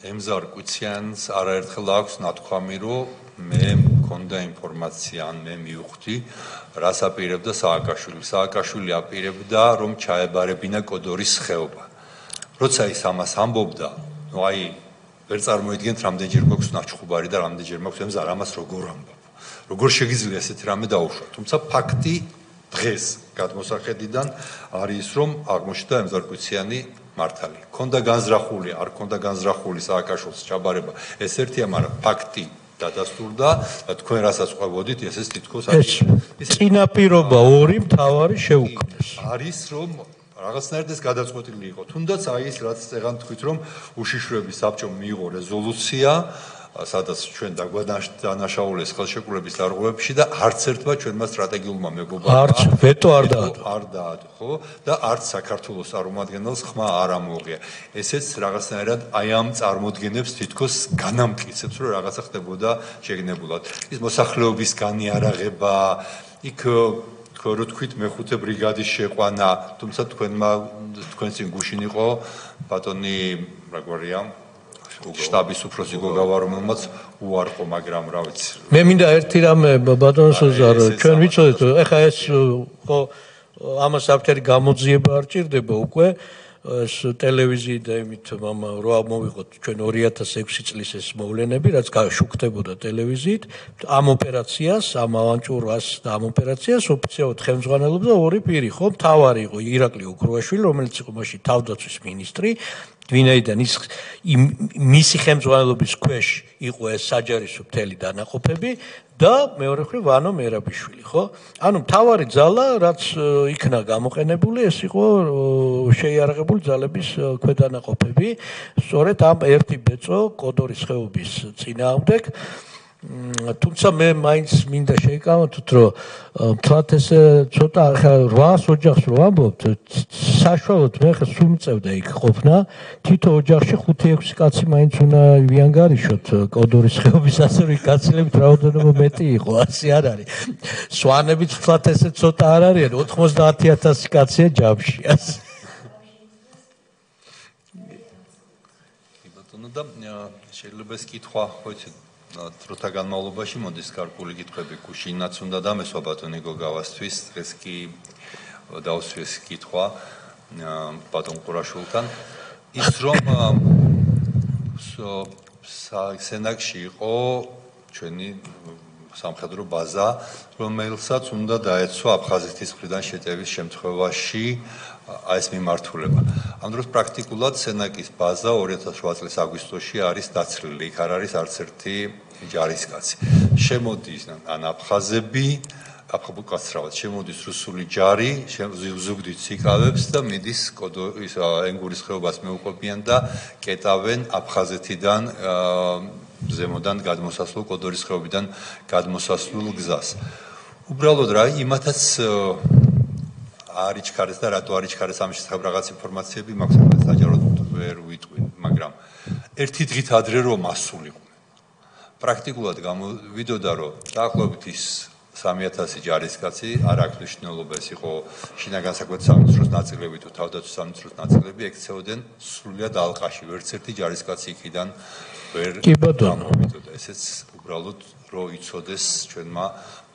ემზარ კვიციანს არაერთხელ აქვს ნათქვამი, რომ მე მქონდა ინფორმაცია ან მე მივხვდი რას აპირებდა სააკაშვილი. სააკაშვილი აპირებდა რომ ჩაებარებინა კოდორის ხეობა. როცა ის ამას ამბობდა, ნუ აი ვერ წარმოიდგენთ რამდენჯერ გვაქვს ნაჩხუბარი და რამდენჯერ მაქვს ემზარ ამას როგორ ამბობ. როგორ შეგიძლია ესეთი რამე დაუშვა. თუმცა ფაქტი დღეს გადმოსახედიდან არის რომ აღმოჩნდა ემზარკვიციანი მართალი. ქონდა განზრახული, არ ქონდა განზრახული სააკაშვილის ჩაბარება. ეს ერთია, მაგრამ ფაქტი დადასტურდა და თქვენ რასაც ყვებოდით, ესეც თითქოს არის. წინაპირობა ორი მთავარი შეუქმნეს. არის რომ რაღაცნაირად ეს გადაწყვეტილი იყო. თუნდაც აი ეს რაც წეგან თქვით რომ უშიშროების საბჭომ მიიღო რეზოლუცია, სადაც ჩვენ დაგვადანაშაულეს ხელშეკრულების დარღვევებში და არც ერთმა ჩვენმა სტრატეგიულმა მეგობრებმა არც ვეტო არ დაადო, ხო? და არც საქართველოს წარმომადგენელს ხმა არ ამოუღია. ესეც რაღაცნაირად აი ამ წარმოდგენებს თითქოს განამტკიცებს, რომ რაღაცა ხდებოდა შეგნებულად. ის მოსახლეობის განიარაღება, იქ რო თქვით მეხუთე ბრიგადის შეყვანა, თუმცა თქვენ წინ გუშინ იყო ბატონი რა გვარია შტაბის უფროსი გოგავა, რომელმაც უარყო, მაგრამ რა ვიცი. მე მინდა ერთი რამე ბატონ სოზარ, ჩვენ ვიცოდეთ, ეხა ეს ხო ამას საფრთხე გამოძიება არ ჭირდება უკვე. ეს ტელევიზიით და იმით რო მოვიღოთ ჩვენ 2006 წლის ეს მოვლენები, რაც შუქდებოდა ტელევიზიით, ამ ოპერაციას, ამ ავანტიურას და ამ ოპერაციას ოფიციალურად ხელმძღვანელობდა ორი პირი, ხო, მთავარი იყო ირაკლი ოქრუაშვილი, რომელიც იყო მაშინ თავდაცვის მინისტრი, ვინაიდან ის მისი ხელმძღვანელობის ქვეშ იყო ეს საჯარისო მთელი დანაყოფები და მეორე მხრივ ვანო მერაბიშვილი, ხო? ანუ მთავარი ძალა, რაც იქნა გამოყენებული, ეს იყო შეიარაღებული ძალების ქვედანაყოფები, სწორედ ამ ერთი ბეწო კოდორის ხეობის წინააღმდეგ. თუმცა მე მაინც მინდა შეიკავოთ, რომ თლათ ეს ცოტა 800 ოჯახს რო ამბობთ, საშუალოდ მე ხა სულ მწევდა იქ ყოფნა, თითო ოჯახში 5-6 კაცი მაინც უნდა ვიანგარიშოთ კოდორის ხეობის ასეული კაცილებით რაოდენობა მეტი იყო, ასე არ არის. სვანებით თლათ ეს ცოტა არ არიან, 90,000 კაცია ჯამში, ასე. კი ბატონო და შეიძლება ეს კითხვა ხო იცით დროთა განმავლობაში მოდის გარკვეული კითხვები გუშინაც უნდა დამესვა ბატონი გოგავასთვის, დღეს კი დაუსვეს კითხვა ბატონ ყურაშვილთან. ის რომ სენაკში იყო ჩვენი სამხედრო ბაზა, რომელსაც უნდა დაეცვა აფხაზეთის მხრიდან შეტევის შემთხვევაში აი ეს მიმართულება. ამ დროს პრაქტიკულად სენაკის ბაზა 2008 წლის აგვისტოში არის დაცლილი, იქ არ არის არც ერთი ჯარისკაცი. შემოდის ან აფხაზები, აფხაზკაცრავად შემოდის რუსული ჯარი, ზუგდიდს იკავებს და მიდის ენგურის ხეობას მეუყვებიან და კეტავენ აფხაზეთიდან ზემოდან გადმოსასვლელ კოდორის ხეობიდან გადმოსასვლელ გზას. უბრალოდ რა იმათაც არიჩქარეს და რატო არიჩქარეს ამ შესახებ რაღაც ინფორმაციები მაქვს, საჯაროდ ვერ ვიტყვი, მაგრამ ერთი დღით ადრე რომ ასულიყო. პრაქტიკულად გამოვიდოდა, რომ დაახლოებით ის 3000 ჯარისკაცი არ აქვს მნიშვნელობა, ეს იყო შინაგან საქმეთა სამინისტროს ნაწილები თუ თავდაცვის სამინისტროს ნაწილები, ექცეოდნენ სრულიად ალყაში, ვერც ერთი ჯარისკაცი იქიდან ვერ გამოვიდოდა. ესეც უბრალოდ რო იცოდეს ჩვენმა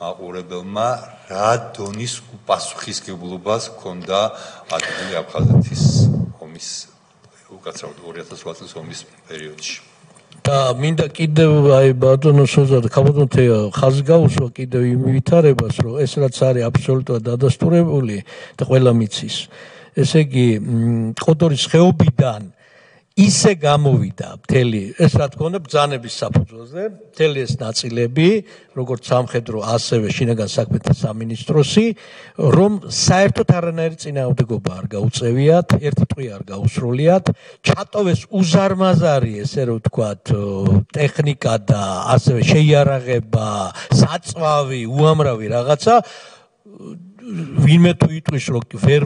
მაყურებელმა რა დონის პასუხისგებლობას ჰქონდა ადგილი აფხაზეთის ომის უკაცრავად 2008 წლის ომის პერიოდში. და მინდა კიდევ აი ბატონო სოზარ ქაბოდონთეა ხაზი გაუსვა კიდევ იმ ვითარებას, რომ ეს რაც არის აბსოლუტურად დადასტურებული და ყველა მიცის. ესე იგი კოდორის ხეობიდან ისე გამოვიდა მთელი ეს რა თქმა უნდა ბრძანების საფუძველზე, მთელი ეს ნაწილები, როგორც სამხედრო, ასევე შინაგან საქმეთა სამინისტროსი, რომ საერთოდ არანაირი წინააღმდეგობა არ გაუწევიათ, ერთი ტყვი არ გაუსრულიათ, ჩატოვეს უზარმაზარი, ესე რომ ვთქვათ, ტექნიკა და ასევე შეიარაღება, საწვავი, უამრავი რაღაცა ვინმე თუ იტყვის, რომ ვერ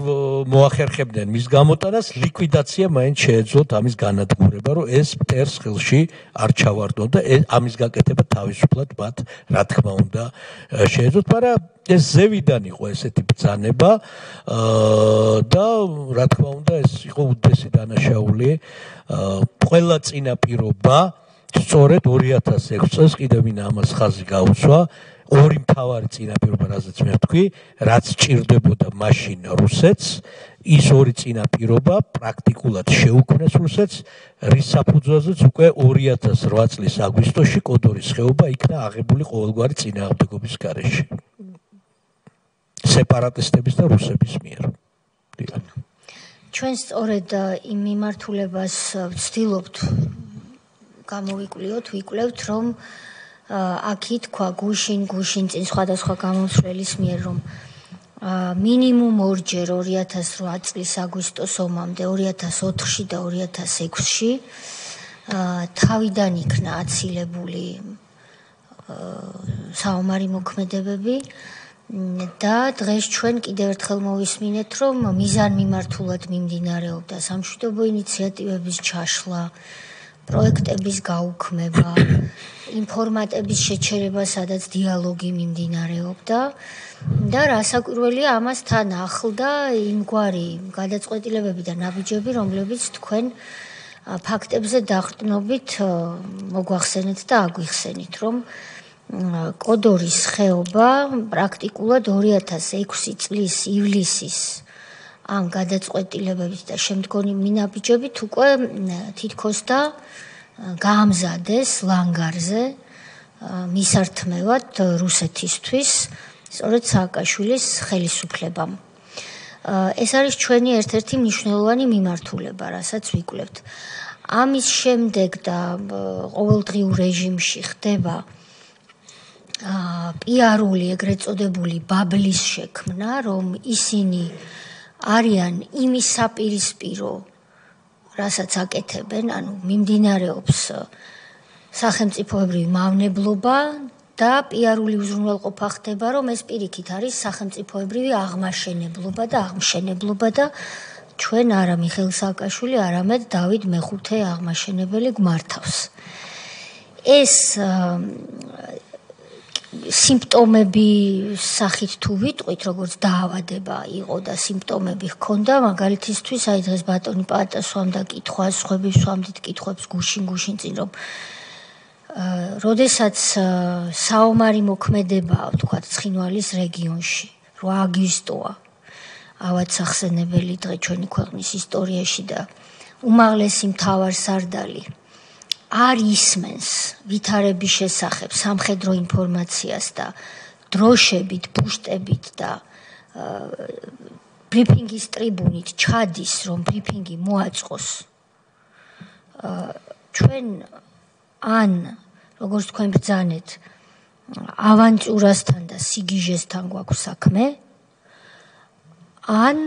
მოახერხებდნენ მის გამოტანას, ლიკვიდაცია მაინც შეეძლოთ ამის განადგურება, რომ ეს მტერს ხელში არ ჩავარდონ და ამის გაკეთება თავისუფლად მათ, რა თქმა უნდა, შეეძლოთ, მაგრამ ეს ზევიდან იყო ესეთი ბრძანება და რა თქმა უნდა, ეს იყო უდესი დანაშაული, ყველა წინაპირობა სწორედ 2006 წელს კიდევ მინდა ამას ხაზი გაუსვა ორი მთავარი წინაპირობა, რაზეც მე ვთქვი, რაც ჭირდებოდა მაშინ რუსეთს, ის ორი წინაპირობა პრაქტიკულად შეუქმნეს რუსეთს, რის საფუძველზეც უკვე 2008 წლის აგვისტოში კოდორის ხეობა იქნა აღებული ყოველგვარი წინააღმდეგობის გარეშე. სეპარატისტების და რუსების მიერ. ჩვენ სწორედ იმ მიმართულებას ვცდილობთ გამოვიკვლიოთ, ვიკვლევთ, რომ აქ ითქვა გუშინ წინ სხვადასხვა გამომცვლელის მიერ, რომ მინიმუმ ორჯერ 2008 წლის აგვისტოს ომამდე 2004-ში და 2006-ში თავიდან იქნა აცილებული საომარი მოქმედებები და დღეს ჩვენ კიდევ ერთხელ მოვისმინეთ, რომ მიზანმიმართულად მიმდინარეობდა სამშვიდობო ინიციატივების ჩაშლა, პროექტების გაუქმება, ინფორმატების შეჩერება, სადაც დიალოგი მიმდინარეობდა და რასაკვირველია, ამას თან ახლდა იმგვარი გადაწყვეტილებები და ნაბიჯები, რომლებიც თქვენ ფაქტებზე დაყრდნობით მოგვახსენეთ და აგვიხსენით, რომ კოდორის ხეობა პრაქტიკულად 2006 წლის ივლისის ამ გადაწყვეტილებებით და შემდგომი მინაბიჯებით უკვე თითქოს და გაამზადეს ლანგარზე მისართმევად რუსეთისთვის, სწორედ სააკაშვილის ხელისუფლებამ. ეს არის ჩვენი ერთ-ერთი მნიშვნელოვანი მიმართულება, რასაც ვიკვლევთ. ამის შემდეგ და ყოველდღიურ რეჟიმში ხდება პიარული, ეგრეთ წოდებული ბაბლის შექმნა, რომ ისინი არიან იმის საპირისპირო, რასაც აკეთებენ, ანუ მიმდინარეობს სახელმწიფოებრივი მავნებლობა და პიარული უზრუნველყოფა ხდება, რომ ეს პირიქით არის სახელმწიფოებრივი აღმაშენებლობა და აღმშენებლობა და ჩვენ არა მიხეილ სააკაშვილი, არამედ დავით მეხუთე აღმაშენებელი გვმართავს. ეს სიმპტომები სახით თუ ვიტყვით, როგორც დაავადება იყო და სიმპტომები ჰქონდა, მაგალითისთვის, აი დღეს ბატონი პაატა სვამდა კითხვას, სხვები სვამდით კითხვებს გუშინ წინ, რომ როდესაც საომარი მოქმედებაა, ვთქვათ, ცხინვალის რეგიონში, 8 აგვისტოა, ავად სახსენებელი დღე ჩვენი ქვეყნის ისტორიაში და უმაღლესი მთავარსარდალი არ ისმენს ვითარების შესახებ სამხედრო ინფორმაციას და დროშებით, ბუშტებით და ბრიფინგის ტრიბუნით ჩადის, რომ ბრიფინგი მოაწყოს. ჩვენ ან როგორც თქვენ ბრძანეთ, ავანტიურასთან და სიგიჟესთან გვაქვს საქმე, ან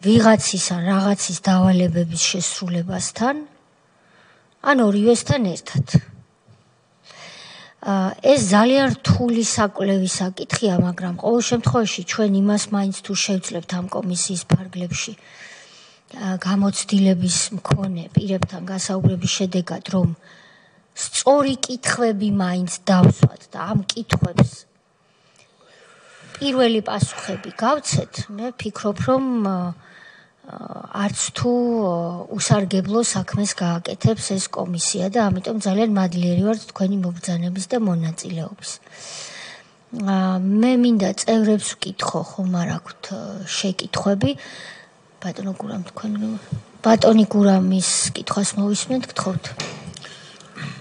ვიღაცის ან რაღაცის დავალებების შესრულებასთან, ან ორივესთან ერთად. ეს ძალიან რთული საკვლევი საკითხია, მაგრამ ყოველ შემთხვევაში ჩვენ იმას მაინც თუ შევძლებთ ამ კომისიის ფარგლებში გამოცდილების მქონე პირებთან გასაუბრების შედეგად, რომ სწორი კითხვები მაინც დავსვათ და ამ კითხვებს პირველი პასუხები გავცეთ, მე ვფიქრობ, რომ არც თუ უსარგებლო საქმეს გააკეთებს ეს კომისია და ამიტომ ძალიან მადლიერი ვარ თქვენი მობრძანების და მონაწილეობის. მე მინდა წევრებს ვკითხო, ხომ არ აქვთ შეკითხვები. ბატონი გურამის კითხვას მოვისმენთ, გთხოვთ.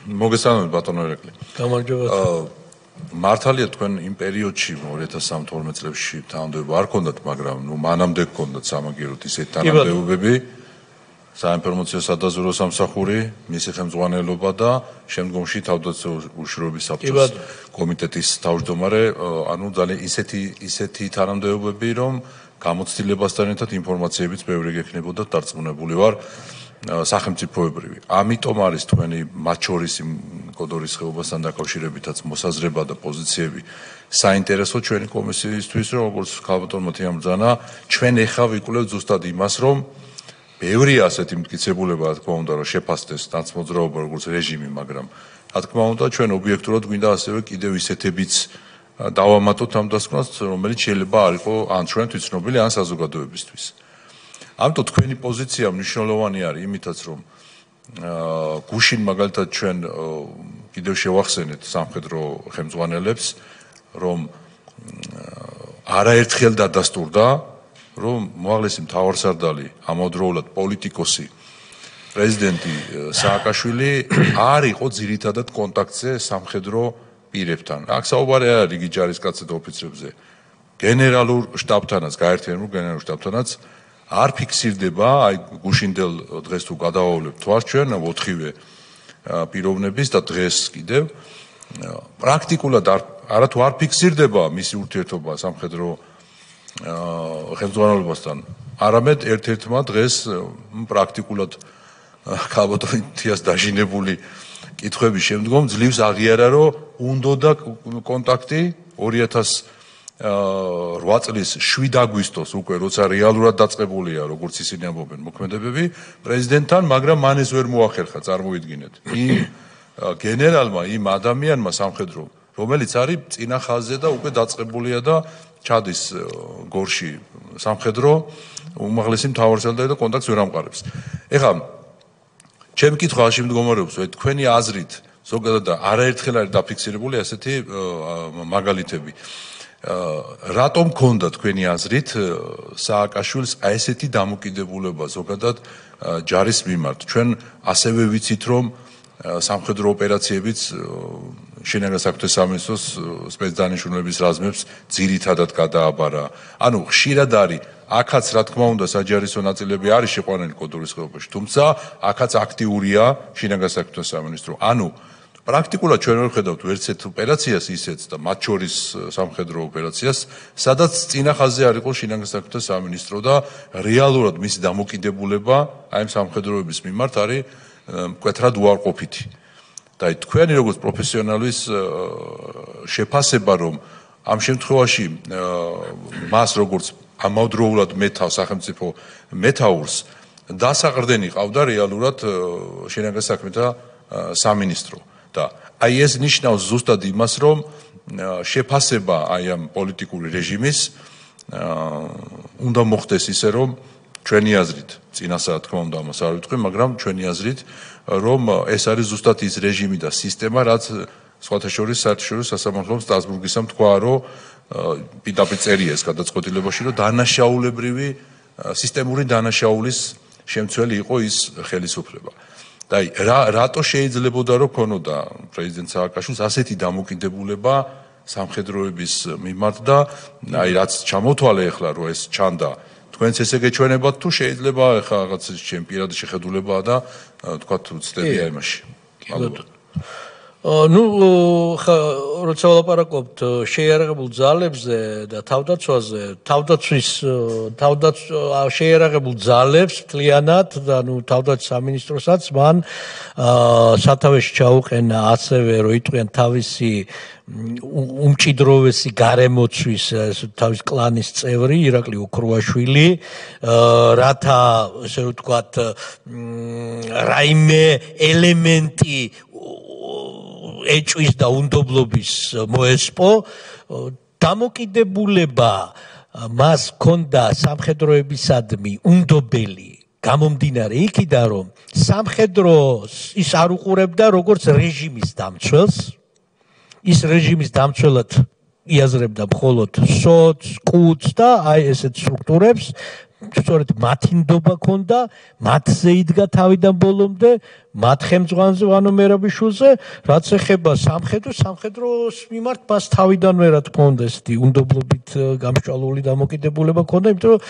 მოგესალმებით ბატონო ერეკლი. გამარჯობა. მართალია თქვენ იმ პერიოდში 2012 წლებში თანამდებობა არ ქონდათ, მაგრამ მანამდე ქონდათ სამაგიეროდ ისეთი თანამდებობები, საინფორმაციო სადაზვერვო სამსახური, მისი ხელმძღვანელობა და შემდგომში თავდაცვის უშუალობის საბჭოს კომიტეტის თავმჯდომარე, ანუ ძალიან ისეთი თანამდებობები, რომ გამოცდილებასთან ერთად ინფორმაციებიც ბევრი გექნებოდა, დარწმუნებული ვარ. სახელმწიფოებრივი. ამიტომ არის თქვენი მათ შორის კოდორის ხეობასთან დაკავშირებითაც მოსაზრება და პოზიციები საინტერესო ჩვენი კომისიისთვის, რომ როგორც ქალბატონმა თეამ ბრძანა, ჩვენ ეხა ვიკვლევთ ზუსტად იმას, რომ ბევრი ასეთი მტკიცებულება, რა თქმა უნდა, რომ შეფასდეს ნაცმოძრაობა როგორც რეჟიმი, მაგრამ რა თქმა უნდა, ჩვენ ობიექტურად გვინდა ასევე კიდევ ისეთებიც დავამატოთ ამ დასკვნას, რომელიც შეიძლება არ იყო ან ჩვენთვის ცნობილი, ან საზოგადოებისთვის. ამიტომ თქვენი პოზიცია მნიშვნელოვანი არის იმითაც, რომ გუშინ მაგალითად ჩვენ კიდევ შევახსენეთ სამხედრო ხელმძღვანელებს, რომ არაერთხელ დადასტურდა, რომ მოაღლესი მთავარსარდალი, ამავდროულად პოლიტიკოსი, პრეზიდენტი სააკაშვილი არ იყო ძირითადად კონტაქტზე სამხედრო პირებთან. აქ საუბარი არ არის რიგი ჯარისკაცზე და ოფიცრებზე. გენერალურ შტაბთანაც, გაერთიანებულ გენერალურ შტაბთანაც არ ფიქსირდება, აი გუშინდელ დღეს თუ გადავავლებთ თვალს ჩვენ 4-ვე პიროვნების და დღეს კიდევ პრაქტიკულად არათუ არ ფიქსირდება მისი ურთიერთობა სამხედრო ხელმძღვანელობასთან. არამედ ერთ-ერთმა დღეს პრაქტიკულად ქალბატონითიას დაჟინებული კითხვების შემდგომ ძლივს აღიარა, რომ უნდოდა კონტაქტი 2008 წლის 7 აგვისტოს უკვე, როცა რეალურად დაწყებულია, როგორც ისინი ამბობენ, მოქმედებები პრეზიდენტთან, მაგრამ მან ეს ვერ მოახერხა, წარმოიდგინეთ. იმ გენერალმა, იმ ადამიანმა სამხედრო, რომელიც არის წინა ხაზზე და უკვე დაწყებულია და ჩადის გორში სამხედრო უმაღლესი მთავარსარდალი და კონტაქტს ვერ ამყარებს. ეხლა ჩემი კითხვა ამ შემდგომარეობს, თქვენი აზრით, ზოგადად არაერთხელ არის დაფიქსირებული ასეთი მაგალითები. რატომ გქონდა თქვენი აზრით სააკაშვილს ესეთი დამოკიდებულება ზოგადად ჯარის მიმართ? ჩვენ ასევე ვიცით, რომ სამხედრო ოპერაციებიც შინაგან საქმეთა სამინისტროს სპეცდანიშნულების რაზმებს ძირითადად გადააბარა. ანუ ხშირად არის აქაც რა თქმა უნდა საჯარისო ნაწილები არის შეყვანილი კოდორის ხეობაში, თუმცა აქაც აქტიურია შინაგან საქმეთა სამინისტრო. ანუ პრაქტიკულად ჩვენ ვერ ხედავთ ერთ ოპერაციას ისეც და მათ შორის სამხედრო ოპერაციას, სადაც წინა ხაზზე არ იყო შინაგან საქმეთა სამინისტრო და რეალურად მისი დამოკიდებულება აი ამ სამხედროების მიმართ არის მკვეთრად უარყოფითი. და თქვენი როგორც პროფესიონალის შეფასება, რომ ამ შემთხვევაში მას როგორც ამავდროულად სახელმწიფო მეთაურს დასაყრდენი ყავდა რეალურად შინაგან საქმეთა სამინისტრო. და აი ეს ნიშნავს ზუსტად იმას, რომ შეფასება აი ამ პოლიტიკური რეჟიმის უნდა მოხდეს ისე, რომ ჩვენი აზრით, წინასა რა თქმა უნდა ამას არ ვიტყვი, მაგრამ ჩვენი აზრით, რომ ეს არის ზუსტად ის რეჟიმი და სისტემა, რაც სხვათა შორის საერთაშორისო სასამართლომ სტრასბურგისამ თქვა, რომ პირდაპირ წერია ეს გადაწყვეტილებაში, რომ დანაშაულებრივი სისტემური დანაშაულის შემცველი იყო ის ხელისუფლება. და რატო შეიძლებოდა რომ ქონოდა პრეზიდენტ სააკაშვილს ასეთი დამოკიდებულება სამხედროების მიმართ და აი რაც ჩამოთვალე ახლა რომ ეს ჩანდა თქვენც ესე გეჩვენებათ თუ შეიძლება ახლა რაღაც ჩემ პირადი შეხედულებაა და თქვათ ვცდებია იმაში. ну, როცა ვლაპარაკობთ შეიარაღებულ ძალებზე და თავდაცვაზე, შეიარაღებულ ძალებს მთლიანად და თავდაცვის სამინისტროსაც მან სათავეში ჩაუყენა ასევე რომ იტყვიან თავისი უმჭიდროვესი გარემოცვის თავის კლანის წევრი ირაკლი ოქროაშვილი, რათა ესე ვთქვათ რაიმე ელემენტი ეჭვის და უნდობლობის მოესპო, დამოკიდებულება მას ჰქონდა სამხედროებისადმი უნდობელი გამომდინარე იქიდან, რომ სამხედროს ის არ უყურებდა როგორც რეჟიმის დამცველს, ის რეჟიმის დამცველად იაზრებდა მხოლოდ სოც, კუც და აი ესეთ სტრუქტურებს, სწორედ მათი ნდობა ჰქონდა, მათზე იდგა თავიდან ბოლომდე, მათ ხელმძღვანელზე მერაბიშვილზე, რაც ეხება სამხედროს მიმართ მას თავიდანვე რა თქმა უნდა ესეთი უნდობლობით გამსჭვალული დამოკიდებულება ჰქონდა, იმიტომ რომ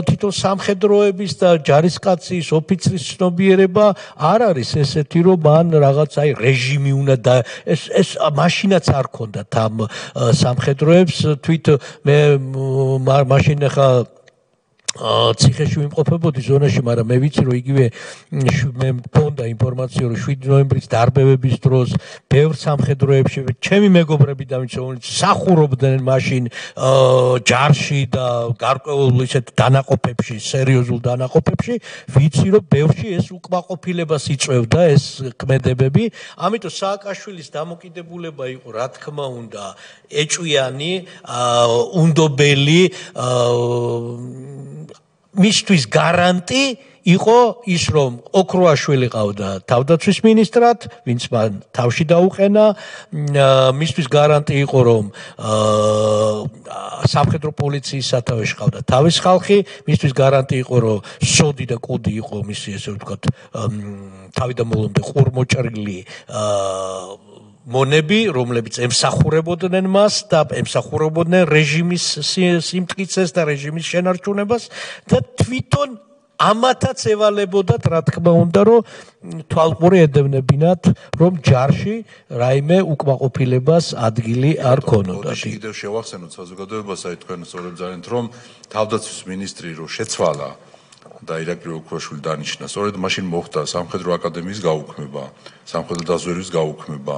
თვითონ სამხედროების და ჯარისკაცის ოფიცრის ცნობიერება არ არის ესეთი, რომ მან რაღაც აი რეჟიმი უნდა და ეს მაშინაც არ ჰქონდათ ამ სამხედროებს, თვით მე მაშინ ახლა ციხეში ვიმყოფებოდი ზონაში, მაგრამ მე ვიცი რომ იგივე მე მქონდა ინფორმაცია რომ 7 ნოემბრის დარბევების დროს ბევრ სამხედროებში ჩემი მეგობრები დამიცავდნენ სახურობდნენ მაშინ ჯარში და გარკვეულ ისეთ დანაყოფებში, სერიოზულ დანაყოფებში, ვიცი რომ ბევრში ეს უკმაყოფილებას იწვევდა ეს ქმედებები, ამიტომ სააკაშვილის დამოკიდებულება იყო რა თქმა უნდა ეჭვიანი, უნდობელი, მისთვის გარანტი იყო ის რომ ოქროაშვილი ყავდა თავდაცვის მინისტრად, ვინც მან თავში დაუყენა, მისთვის გარანტი იყო რომ სამხედრო პოლიციის სათავეში ყავდა თავის ხალხი, მისთვის გარანტი იყო რომ სოდი და კუდი იყო მისი ესე ვთქვათ თავიდან ბოლომდე ყურმოჭრილი მონები, რომლებიც ემსახურებოდნენ მას და ემსახურებოდნენ რეჟიმის სიმტკიცეს და რეჟიმის შენარჩუნებას და თვითონ ამათაც ევალებოდათ, რა თქმა უნდა, რომ თვალყური ედევნებინათ, რომ ჯარში რაიმე უკმაყოფილებას ადგილი არ ქონოდათ. კიდევ შევახსენოთ საზოგადოებას, აი თქვენ სწორედ ძალიან რომ თავდაცვის მინისტრი რო შეცვალა და ირაკლი ოქროაშვილი დანიშნა, სწორედ მაშინ მოხდა სამხედრო აკადემიის გაუქმება, სამხედრო დაზვერვის გაუქმება,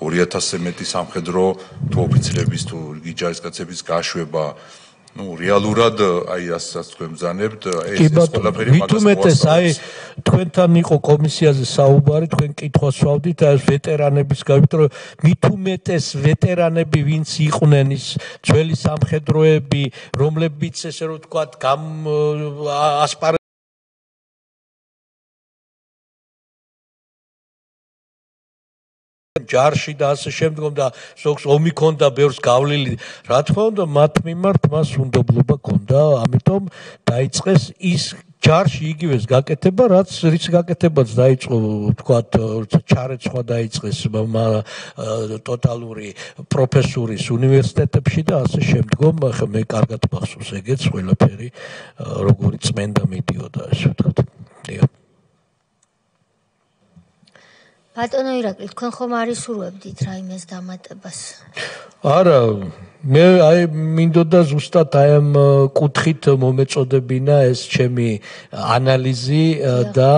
2000-ზე მეტი სამხედრო თუ ოფიცრების თუ ჯარისკაცების გაშვება. რეალურად აი ასაც თქვენ ბრძანებთ ეს ყველაფერი მაგას მithumetes აი თქვენთან იყო კომისიაზე საუბარი, თქვენ კითხვას ვავდით აი ვეტერანების გავით რომ mithumetes ვეტერანები ვინც იყვნენ ის ძველი სამხედროები, რომლებიც ესე რომ თქვა ასპარეზობდნენ ჯარში და ასე შემდგომ და ზოგს ომი ქონდა ბევრს გავლილი, რა თქმა უნდა მათ მიმართ მას უნდობლობა ქონდა, ამიტომ დაიწყეს ის ჯარში იგივეს გაკეთება, რაც გაკეთებაც დაიწყო, ვთქვათ, ჩარეცხვა დაიწყეს ტოტალური პროფესურის უნივერსიტეტებში და ასე შემდგომ, ახლა მე კარგად მახსოვს ეგეც ყველაფერი, როგორი წმენდა მიდიოდა, ასე ვთქვათ. დიახ. ბატონო ირაკლი, თქვენ ხომ არ ისურვებდით რაიმეს დამატებას? არა, მე აი მინდოდა ზუსტად აი ამ კუთხით მომეწოდებინა ეს ჩემი ანალიზი და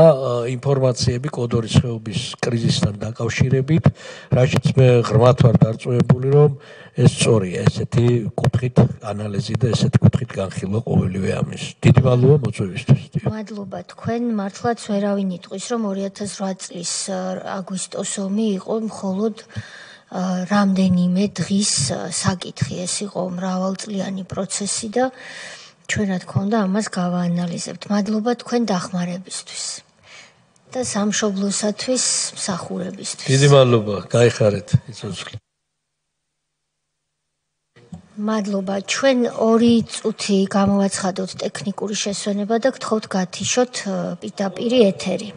ინფორმაციები კოდორის ხეობის კრიზისთან დაკავშირებით, რაშიც მე ღრმად ვარ დარწმუნებული, რომ ეს სწორია, ესეთი კუთხით ანალიზი და ესეთი კუთხით განხილვა ყოველივე ამის. დიდი მადლობა მოწვევისთვის. მადლობა, თქვენ მართლაც ვერავინ იტყვის, რომ 2008 წლის აგვისტოს ომი იყო მხოლოდ რამდენიმე დღის საკითხი, ეს იყო მრავალწლიანი პროცესი და ჩვენ რა თქმა უნდა ამას გავაანალიზებთ. მადლობა თქვენ დახმარებისთვის და სამშობლოსათვის მსახურებისთვის. დიდი მადლობა, გაიხარეთ, იცოცხლე. მადლობა, ჩვენ 2 წუთი გამოვაცხადოთ ტექნიკური შესვენება და გთხოვთ გათიშოთ პირდაპირ ეთერი.